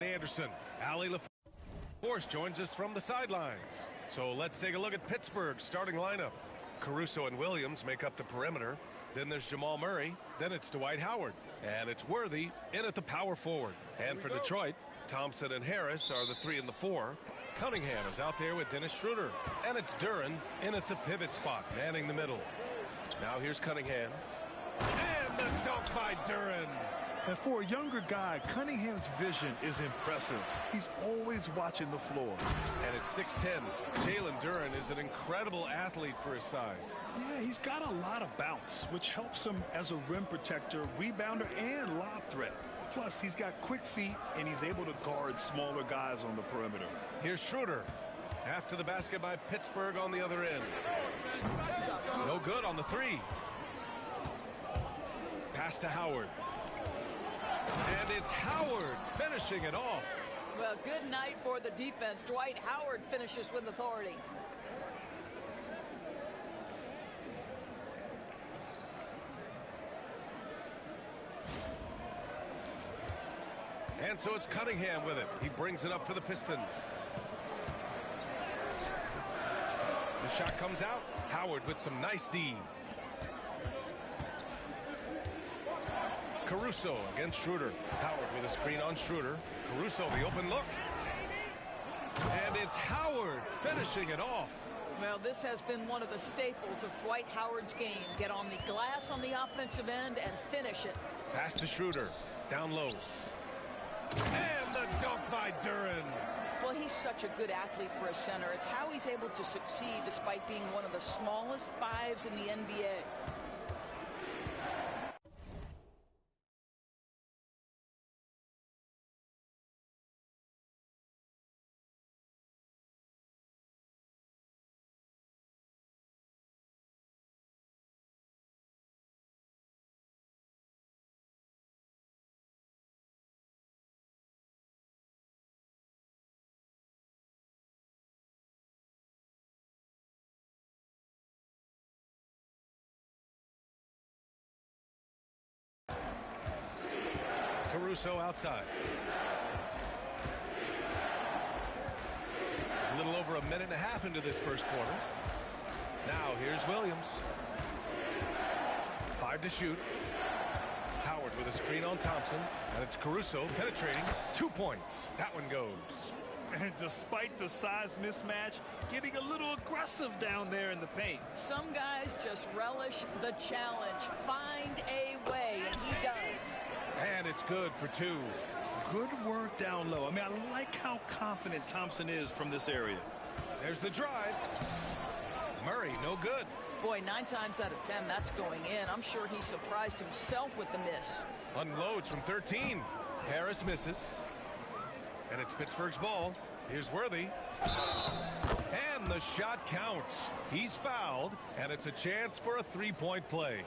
Anderson. Allie LaForce joins us from the sidelines. So let's take a look at Pittsburgh's starting lineup. Caruso and Williams make up the perimeter. Then there's Jamal Murray. Then it's Dwight Howard. And it's Worthy in at the power forward. And for Detroit, Thompson and Harris are the 3 and the 4. Cunningham is out there with Dennis Schroeder. And it's Duren in at the pivot spot, manning the middle. Now here's Cunningham. And the dunk by Duren. And for a younger guy, Cunningham's vision is impressive. He's always watching the floor. And at 6'10", Jalen Duren is an incredible athlete for his size. Yeah, he's got a lot of bounce, which helps him as a rim protector, rebounder, and lob threat. Plus, he's got quick feet, and he's able to guard smaller guys on the perimeter. Here's Schroeder. After the basket by Pittsburgh on the other end. No good on the 3. Pass to Howard. And it's Howard finishing it off. Well, good night for the defense. Dwight Howard finishes with authority. And so it's Cunningham with it. He brings it up for the Pistons. The shot comes out. Howard with some nice D. Caruso against Schroeder. Howard with a screen on Schroeder. Caruso, the open look. And it's Howard finishing it off. Well, this has been one of the staples of Dwight Howard's game. Get on the glass on the offensive end and finish it. Pass to Schroeder. Down low. And the dunk by Duren. Well, he's such a good athlete for a center. It's how he's able to succeed despite being one of the smallest 5s in the NBA. Caruso outside. A little over a minute and a half into this first quarter. Now here's Williams. 5 to shoot. Howard with a screen on Thompson. And it's Caruso penetrating. 2 points. That one goes. And despite the size mismatch, getting a little aggressive down there in the paint. Some guys just relish the challenge. Find a way, and he does. And it's good for 2. Good work down low. I mean, I like how confident Thompson is from this area. There's the drive. Murray, no good. Boy, 9 times out of 10, that's going in. I'm sure he surprised himself with the miss. Unloads from 13. Harris misses. And it's Pittsburgh's ball. Here's Worthy. And the shot counts. He's fouled, and it's a chance for a 3-point play.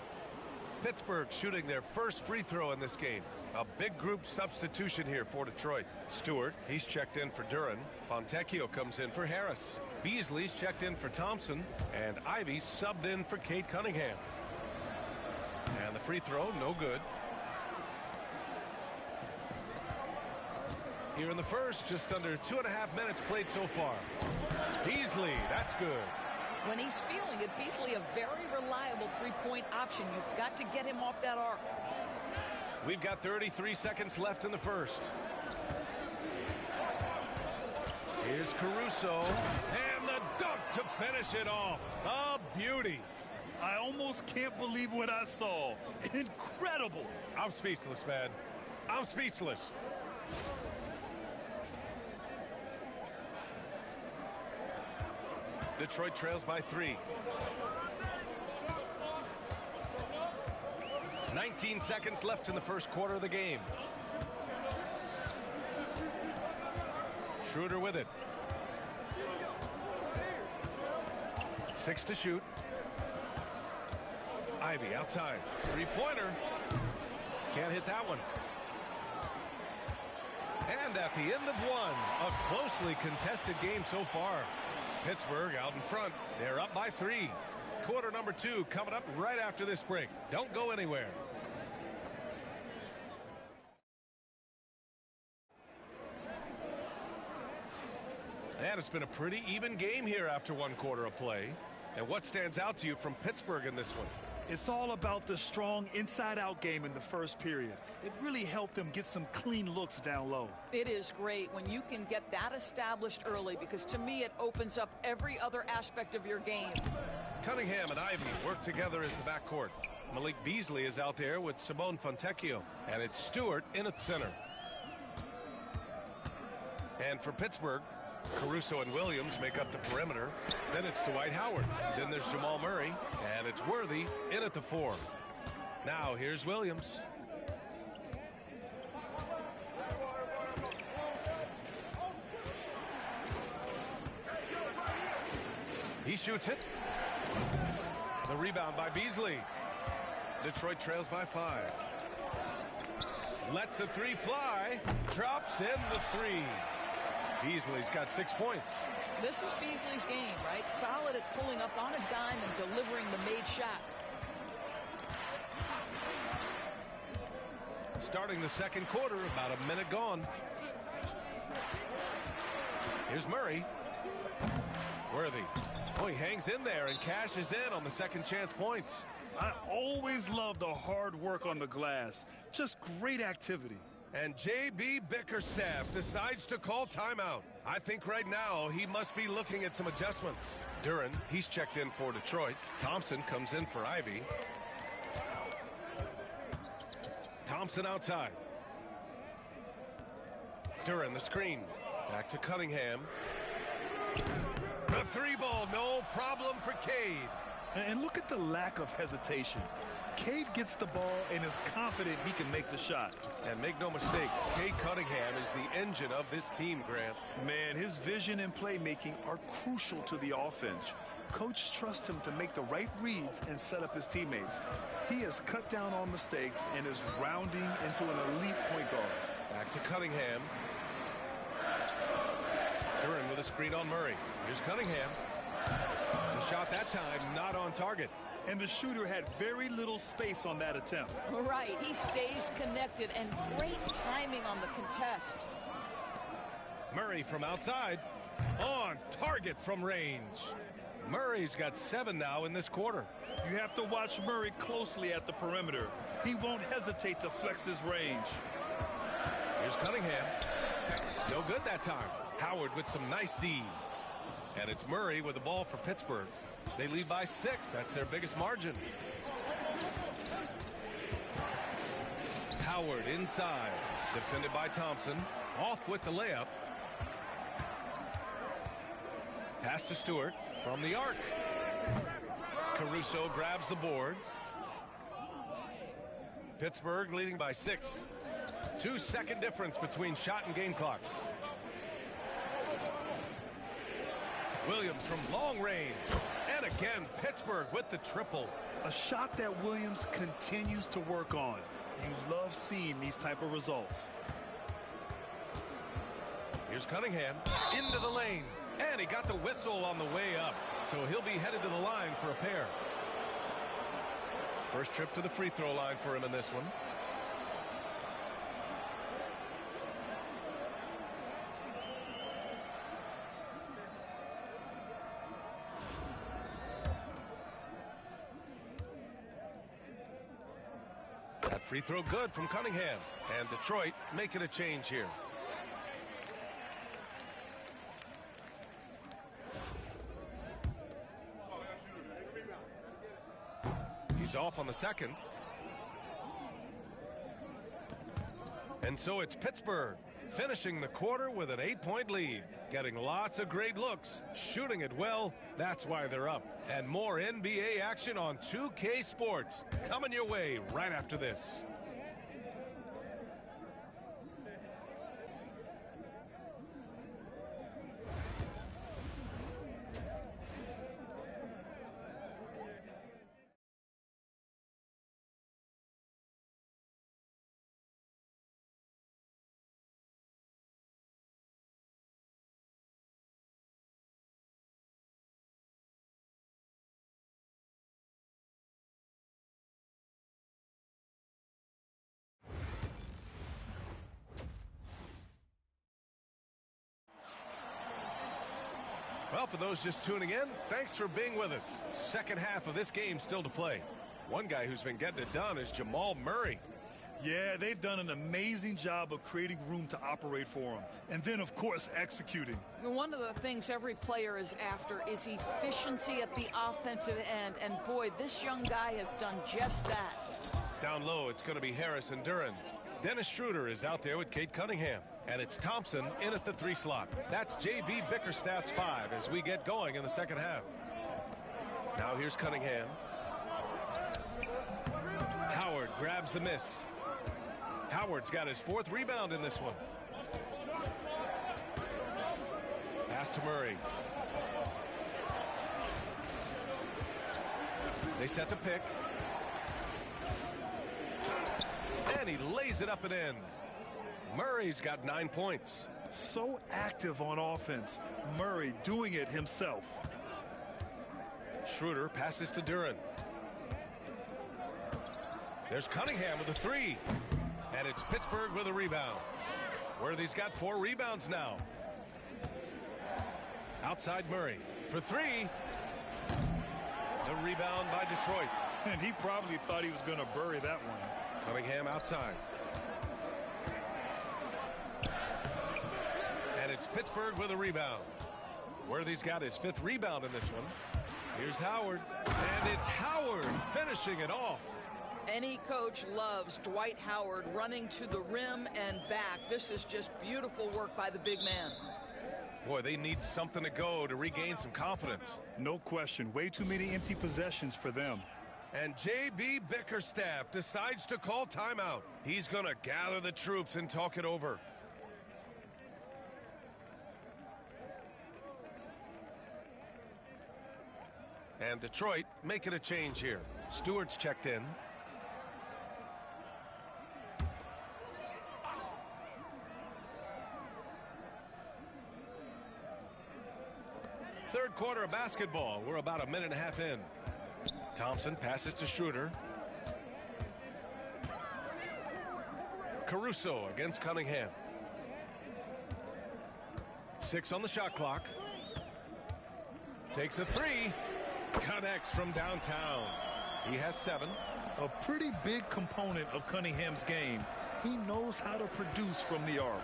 Pittsburgh shooting their first free throw in this game. A big group substitution here for Detroit. Stewart, he's checked in for Duren. Fontecchio comes in for Harris. Beasley's checked in for Thompson. And Ivy subbed in for Cade Cunningham. And the free throw, no good. Here in the first, just under 2.5 minutes played so far. Beasley, that's good. When he's feeling it, Beasley a very reliable 3-point option. You've got to get him off that arc. We've got 33 seconds left in the first. Here's Caruso. And the dunk to finish it off. A beauty. I almost can't believe what I saw. Incredible. I'm speechless, man. I'm speechless. Detroit trails by 3. 19 seconds left in the first quarter of the game. Schroeder with it. 6 to shoot. Ivy outside. 3-pointer. Can't hit that one. And at the end of one, a closely contested game so far. Pittsburgh out in front. They're up by 3. Quarter number 2 coming up right after this break. Don't go anywhere. And it's been a pretty even game here after 1 quarter of play. And what stands out to you from Pittsburgh in this one? It's all about the strong inside-out game in the first period. It really helped them get some clean looks down low. It is great when you can get that established early, because to me it opens up every other aspect of your game. Cunningham and Ivy work together as the backcourt. Malik Beasley is out there with Simone Fontecchio, and it's Stewart in at center. And for Pittsburgh, Caruso and Williams make up the perimeter. Then it's Dwight Howard. Then there's Jamal Murray. And it's Worthy in at the 4. Now here's Williams. He shoots it. The rebound by Beasley. Detroit trails by 5. Lets the 3 fly. Drops in the 3. Beasley's got 6 points. This is Beasley's game, right? Solid at pulling up on a dime and delivering the made shot. Starting the second quarter, about a minute gone. Here's Murray. Worthy. Oh, he hangs in there and cashes in on the second chance points. I always love the hard work on the glass. Just great activity. And J.B. Bickerstaff decides to call timeout. I think right now he must be looking at some adjustments. Duren, he's checked in for Detroit. Thompson comes in for Ivy. Thompson outside. Duren, the screen. Back to Cunningham. The 3-ball, no problem for Cade. And look at the lack of hesitation. Cade gets the ball and is confident he can make the shot. And make no mistake, Cade Cunningham is the engine of this team, Grant. Man, his vision and playmaking are crucial to the offense. Coach trusts him to make the right reads and set up his teammates. He has cut down on mistakes and is rounding into an elite point guard. Back to Cunningham. Duren with a screen on Murray. Here's Cunningham. The shot that time not on target. And the shooter had very little space on that attempt. Right, he stays connected, and great timing on the contest. Murray from outside. On target from range. Murray's got 7 now in this quarter. You have to watch Murray closely at the perimeter. He won't hesitate to flex his range. Here's Cunningham. No good that time. Howard with some nice D. And it's Murray with the ball for Pittsburgh. They lead by 6. That's their biggest margin. Howard inside. Defended by Thompson. Off with the layup. Pass to Stewart from the arc. Caruso grabs the board. Pittsburgh leading by 6. 2-second difference between shot and game clock. Williams from long range. And again, Pittsburgh with the triple. A shot that Williams continues to work on. You love seeing these type of results. Here's Cunningham into the lane. And he got the whistle on the way up. So he'll be headed to the line for a pair. First trip to the free throw line for him in this one. That free throw good from Cunningham. And Detroit making a change here. He's off on the second. And so it's Pittsburgh finishing the quarter with an 8-point lead. Getting lots of great looks, shooting it well. That's why they're up. And more NBA action on 2K Sports coming your way right after this. Well, for those just tuning in, thanks for being with us. Second half of this game still to play. One guy who's been getting it done is Jamal Murray. Yeah, they've done an amazing job of creating room to operate for him. And then, of course, executing. One of the things every player is after is efficiency at the offensive end. And boy, this young guy has done just that. Down low, it's going to be Harris and Duren. Dennis Schroeder is out there with Cade Cunningham. And it's Thompson in at the 3 slot. That's J.B. Bickerstaff's 5 as we get going in the second half. Now here's Cunningham. Howard grabs the miss. Howard's got his 4th rebound in this one. Pass to Murray. They set the pick. And he lays it up and in. Murray's got 9 points. So active on offense. Murray doing it himself. Schroeder passes to Duren. There's Cunningham with a 3. And it's Pittsburgh with a rebound. Worthy's got 4 rebounds now. Outside Murray for 3. The rebound by Detroit. And he probably thought he was going to bury that one. Cunningham outside. And it's Pittsburgh with a rebound. Worthy's got his 5th rebound in this one. Here's Howard. And it's Howard finishing it off. Any coach loves Dwight Howard running to the rim and back. This is just beautiful work by the big man. Boy, they need something to go to regain some confidence. No question. Way too many empty possessions for them. And J.B. Bickerstaff decides to call timeout. He's going to gather the troops and talk it over. And Detroit making a change here. Stewart's checked in. Third quarter of basketball. We're about a minute and a half in. Thompson passes to Schroeder. Caruso against Cunningham. 6 on the shot clock. Takes a 3. Connects from downtown. He has 7. A pretty big component of Cunningham's game. He knows how to produce from the arc.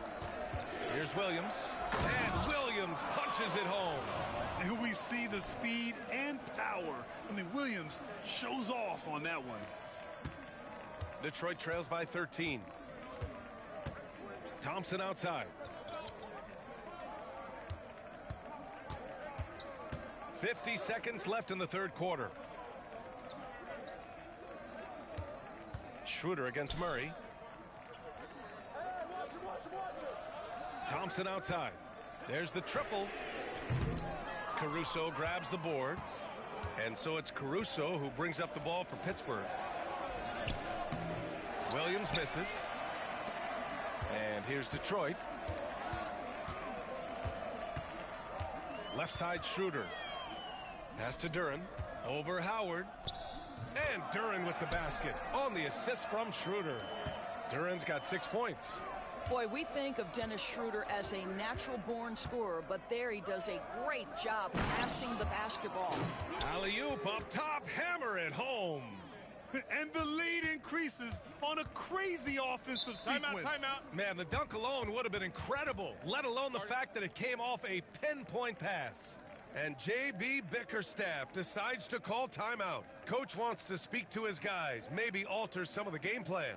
Here's Williams. And Williams punches it home. And we see the speed and power. I mean, Williams shows off on that one. Detroit trails by 13. Thompson outside. 50 seconds left in the third quarter. Schroeder against Murray. Thompson outside. There's the triple. Caruso grabs the board. And so it's Caruso who brings up the ball for Pittsburgh. Williams misses. And here's Detroit. Left side Schroeder. Pass to Duren. Over Howard. And Duren with the basket on the assist from Schroeder. Duren's got 6 points. Boy, we think of Dennis Schroeder as a natural-born scorer, but there he does a great job passing the basketball. Alley-oop up top, hammer it home. And the lead increases on a crazy offensive sequence. Timeout. Man, the dunk alone would have been incredible, let alone the fact that it came off a pinpoint pass. And J.B. Bickerstaff decides to call timeout. Coach wants to speak to his guys, maybe alter some of the game plan.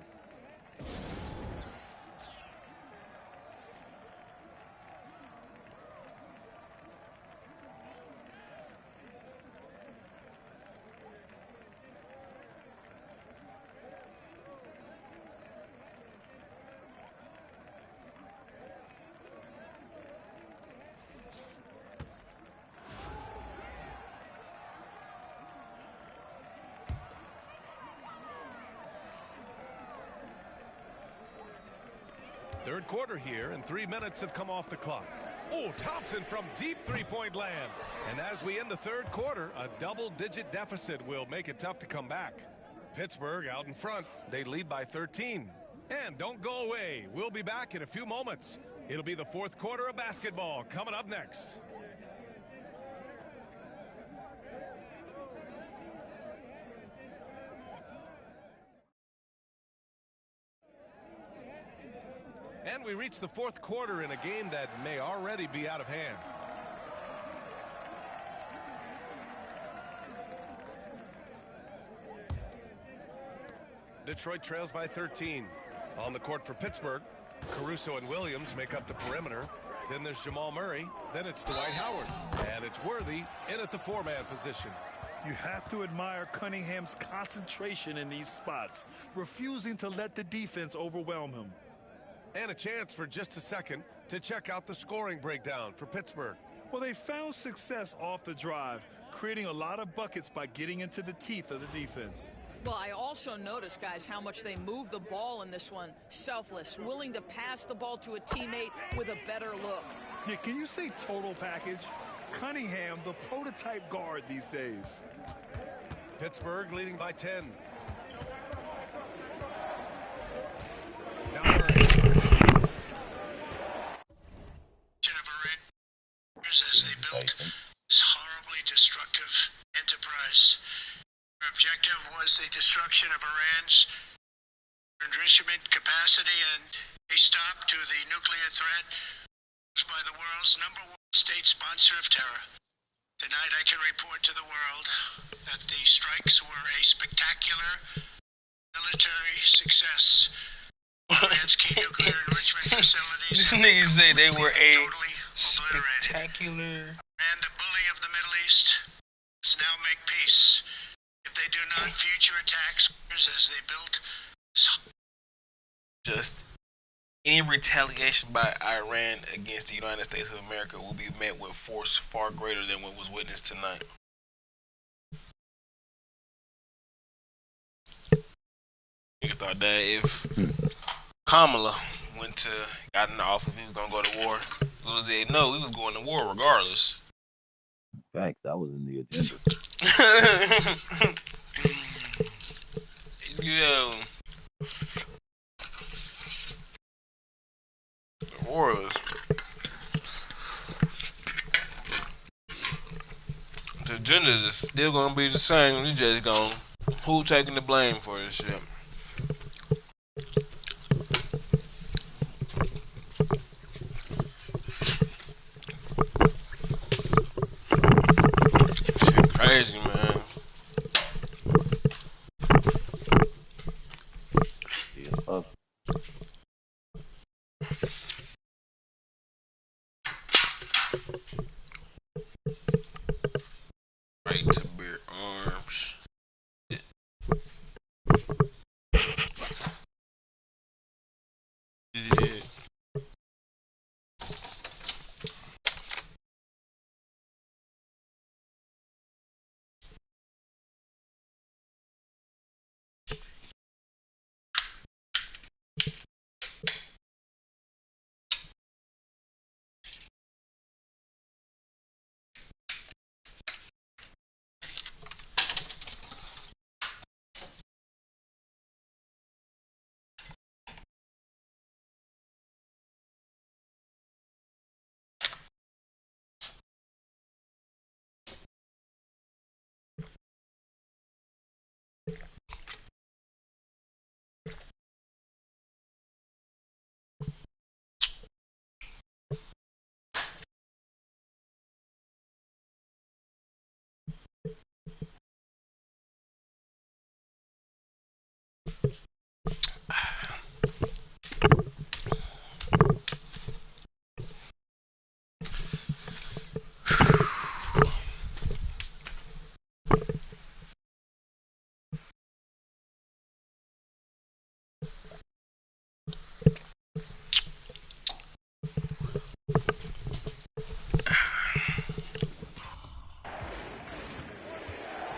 Third quarter here, and 3 minutes have come off the clock. Oh, Thompson from deep three-point land. And as we end the third quarter, a double-digit deficit will make it tough to come back. Pittsburgh out in front. They lead by 13. And don't go away. We'll be back in a few moments. It'll be the fourth quarter of basketball coming up next. And we reach the fourth quarter in a game that may already be out of hand. Detroit trails by 13. On the court for Pittsburgh, Caruso and Williams make up the perimeter. Then there's Jamal Murray. Then it's Dwight Howard. And it's Worthy in at the four-man position. You have to admire Cunningham's concentration in these spots, refusing to let the defense overwhelm him. And a chance for just a second to check out the scoring breakdown for Pittsburgh. Well, they found success off the drive, creating a lot of buckets by getting into the teeth of the defense. Well, I also noticed, guys, how much they move the ball in this one. Selfless, willing to pass the ball to a teammate with a better look. Yeah, can you say total package? Cunningham, the prototype guard these days. Pittsburgh leading by 10. Now Murray. As they built this horribly destructive enterprise. Their objective was the destruction of Iran's enrichment capacity and a stop to the nuclear threat posed by the world's #1 state sponsor of terror. Tonight I can report to the world that the strikes were a spectacular military success. Iran's key nuclear enrichment facilities. These niggas say they were a spectacular. And the bully of the Middle East must now make peace. If they do not, future attacks as they built. Just any retaliation by Iran against the United States of America will be met with force far greater than what was witnessed tonight. You thought that if Kamala got in the office, he was gonna go to war. No, he was going to war regardless. Facts, that was in the agenda. Yeah. The war was. The agenda is still gonna be the same. We just gonna who taking the blame for this shit. Crazy, man. Yeah, Right to bear arms. Yeah.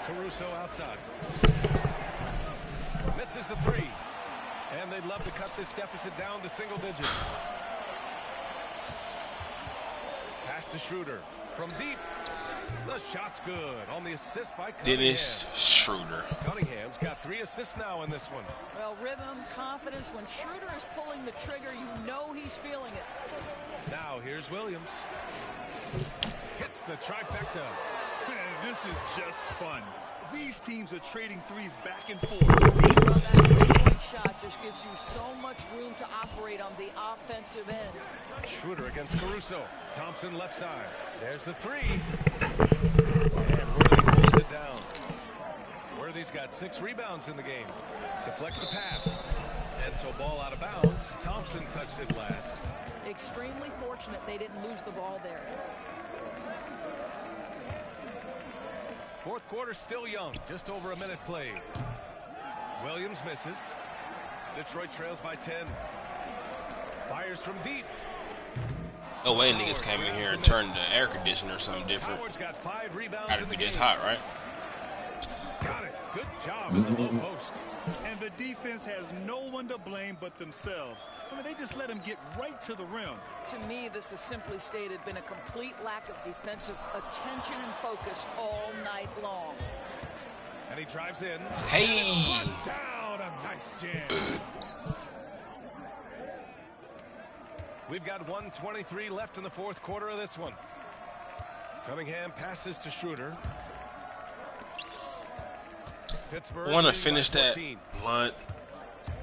Caruso outside. Misses the three. And they'd love to cut this deficit down to single digits. Pass to Schroeder. From deep. The shot's good on the assist by Cunningham. Dennis Schroeder. Cunningham's got 3 assists now in this one. Well, rhythm, confidence. When Schroeder is pulling the trigger, you know he's feeling it. Now here's Williams. Hits the trifecta. This is just fun. These teams are trading threes back and forth. Well, that three-point shot just gives you so much room to operate on the offensive defensive end. Schroeder against Caruso. Thompson left side. There's the three. And Worthy pulls it down. Worthy's got 6 rebounds in the game. Deflects the pass. And so ball out of bounds. Thompson touched it last. Extremely fortunate they didn't lose the ball there. Fourth quarter still young. Just over a minute played. Williams misses. Detroit trails by 10. Fires from deep. No way niggas came in here and turned the air conditioner or something different. Howard's got 5 rebounds Gotta in the be this game. hot, right? Got it. Good job in the low post. And the defense has no one to blame but themselves. I mean, they just let him get right to the rim. To me, this has simply stated been a complete lack of defensive attention and focus all night long. And he drives in. Hey! Flush down. A nice jam. We've got 1:23 left in the fourth quarter of this one. Cunningham passes to Schroeder. Pittsburgh. I want to finish that 14. blunt.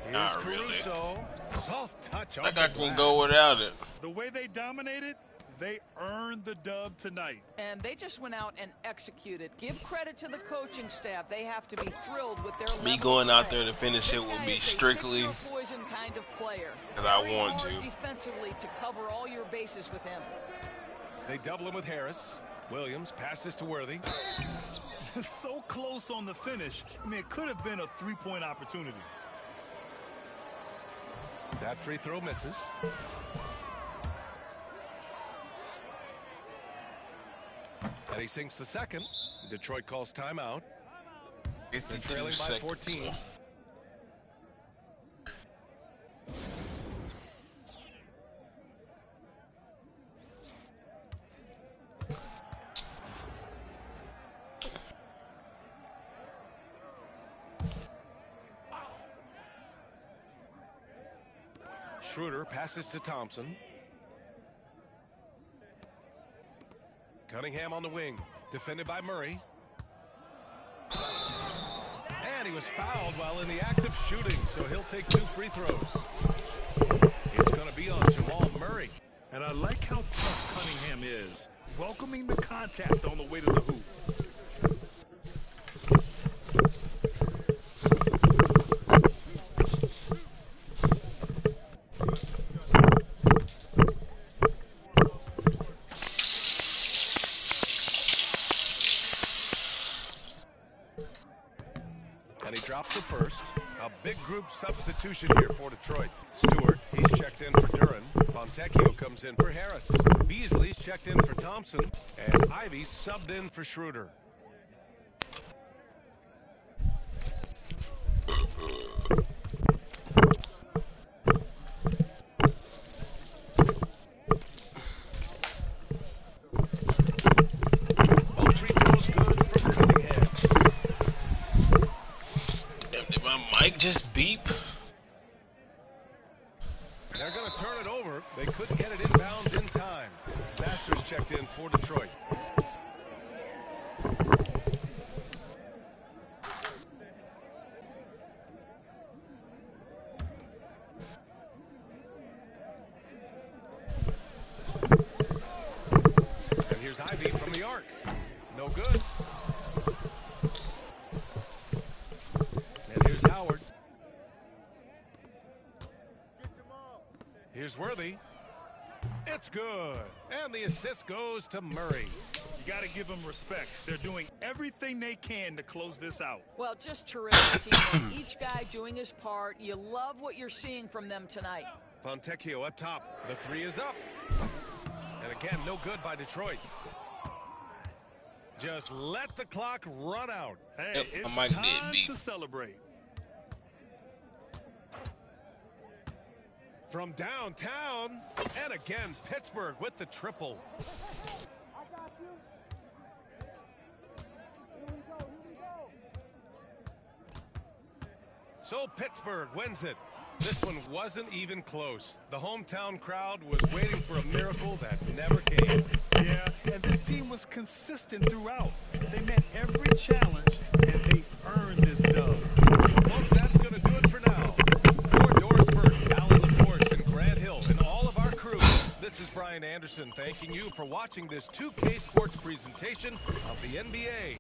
Here's Not really. Caruso. Soft touch. Like I can go without it. The way they dominated, they earned the dub tonight. And they just went out and executed. Give credit to the coaching staff. They have to be thrilled with their Me level going of out play. there to finish This it will guy be is a strictly pick your poison kind of player. because I Very want hard to. defensively to cover all your bases with him. They double him with Harris. Williams passes to Worthy. So close on the finish. I mean, it could have been a three-point opportunity. That free throw misses. And he sinks the second. Detroit calls timeout. They're 52 trailing by seconds. 14. Schroeder passes to Thompson. Cunningham on the wing, defended by Murray. And he was fouled while in the act of shooting, so he'll take 2 free throws. It's going to be on Jamal Murray. And I like how tough Cunningham is, welcoming the contact on the way to the hoop. And he drops the first. A big group substitution here for Detroit. Stewart, he's checked in for Duran. Fontecchio comes in for Harris. Beasley's checked in for Thompson. And Ivy subbed in for Schroeder. Both free throws good from Cunningham. Did my mic just beep? They're going to turn it over. They couldn't get it inbounds in time. Sasser's checked in for Detroit. And here's Ivy from the arc. No good. And here's Howard. Here's Worthy. It's good. And the assist goes to Murray. You got to give them respect. They're doing everything they can to close this out. Well, just terrific teamwork. Each guy doing his part. You love what you're seeing from them tonight. Fontecchio up top. The three is up. And again, no good by Detroit. Just let the clock run out. Hey, Yep, it's my mic did time beep. to celebrate. From downtown, and again, Pittsburgh with the triple. So Pittsburgh wins it. This one wasn't even close. The hometown crowd was waiting for a miracle that never came. Yeah, and this team was consistent throughout. They met every challenge, and they earned this dub. Folks, that's going to do it for now. For Dorisburg, Allen LaForce, and Grant Hill, and all of our Anderson thanking you for watching this 2K Sports presentation of the NBA.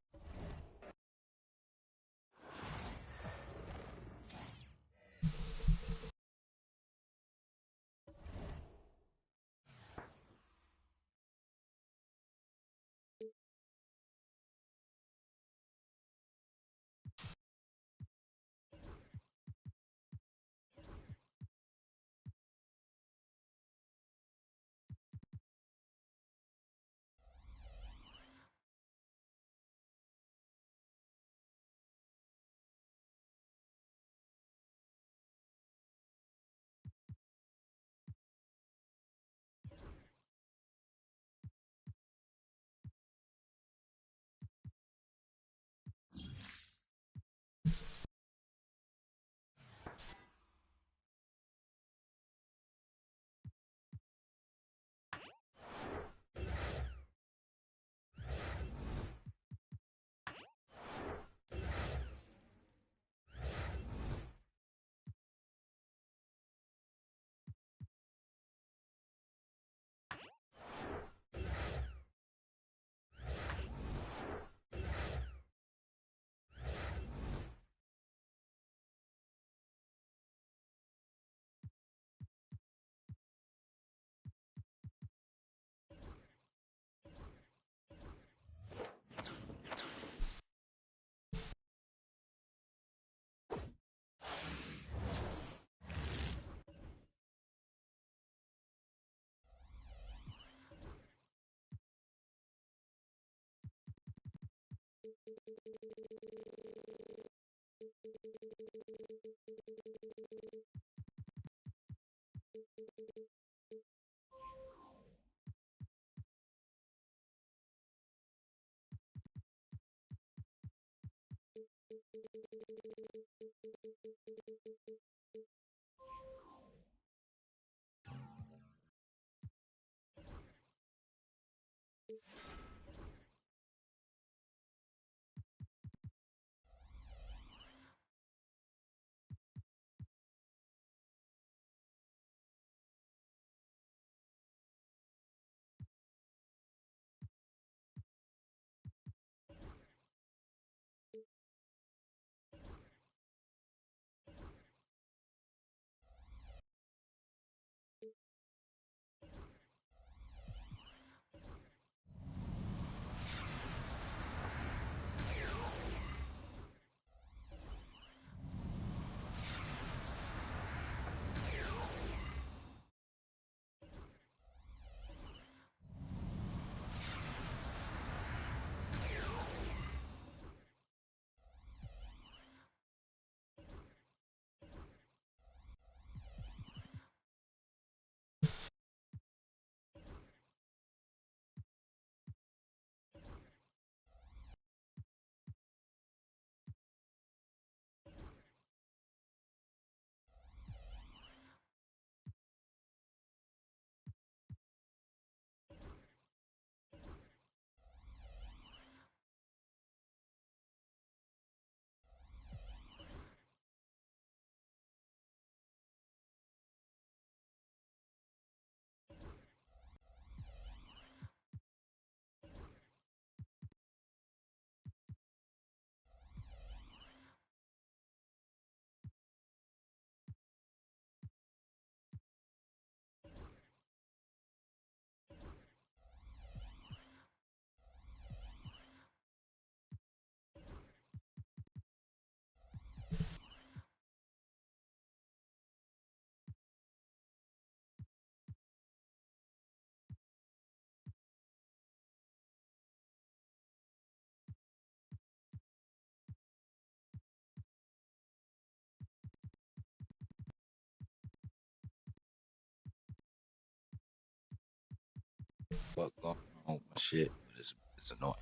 Fuck going on with my shit, but it's annoying.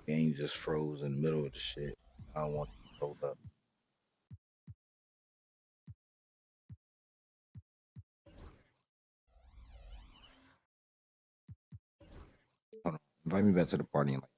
Game just froze in the middle of the shit. I don't want to load up. Hold on. Invite me back to the party in like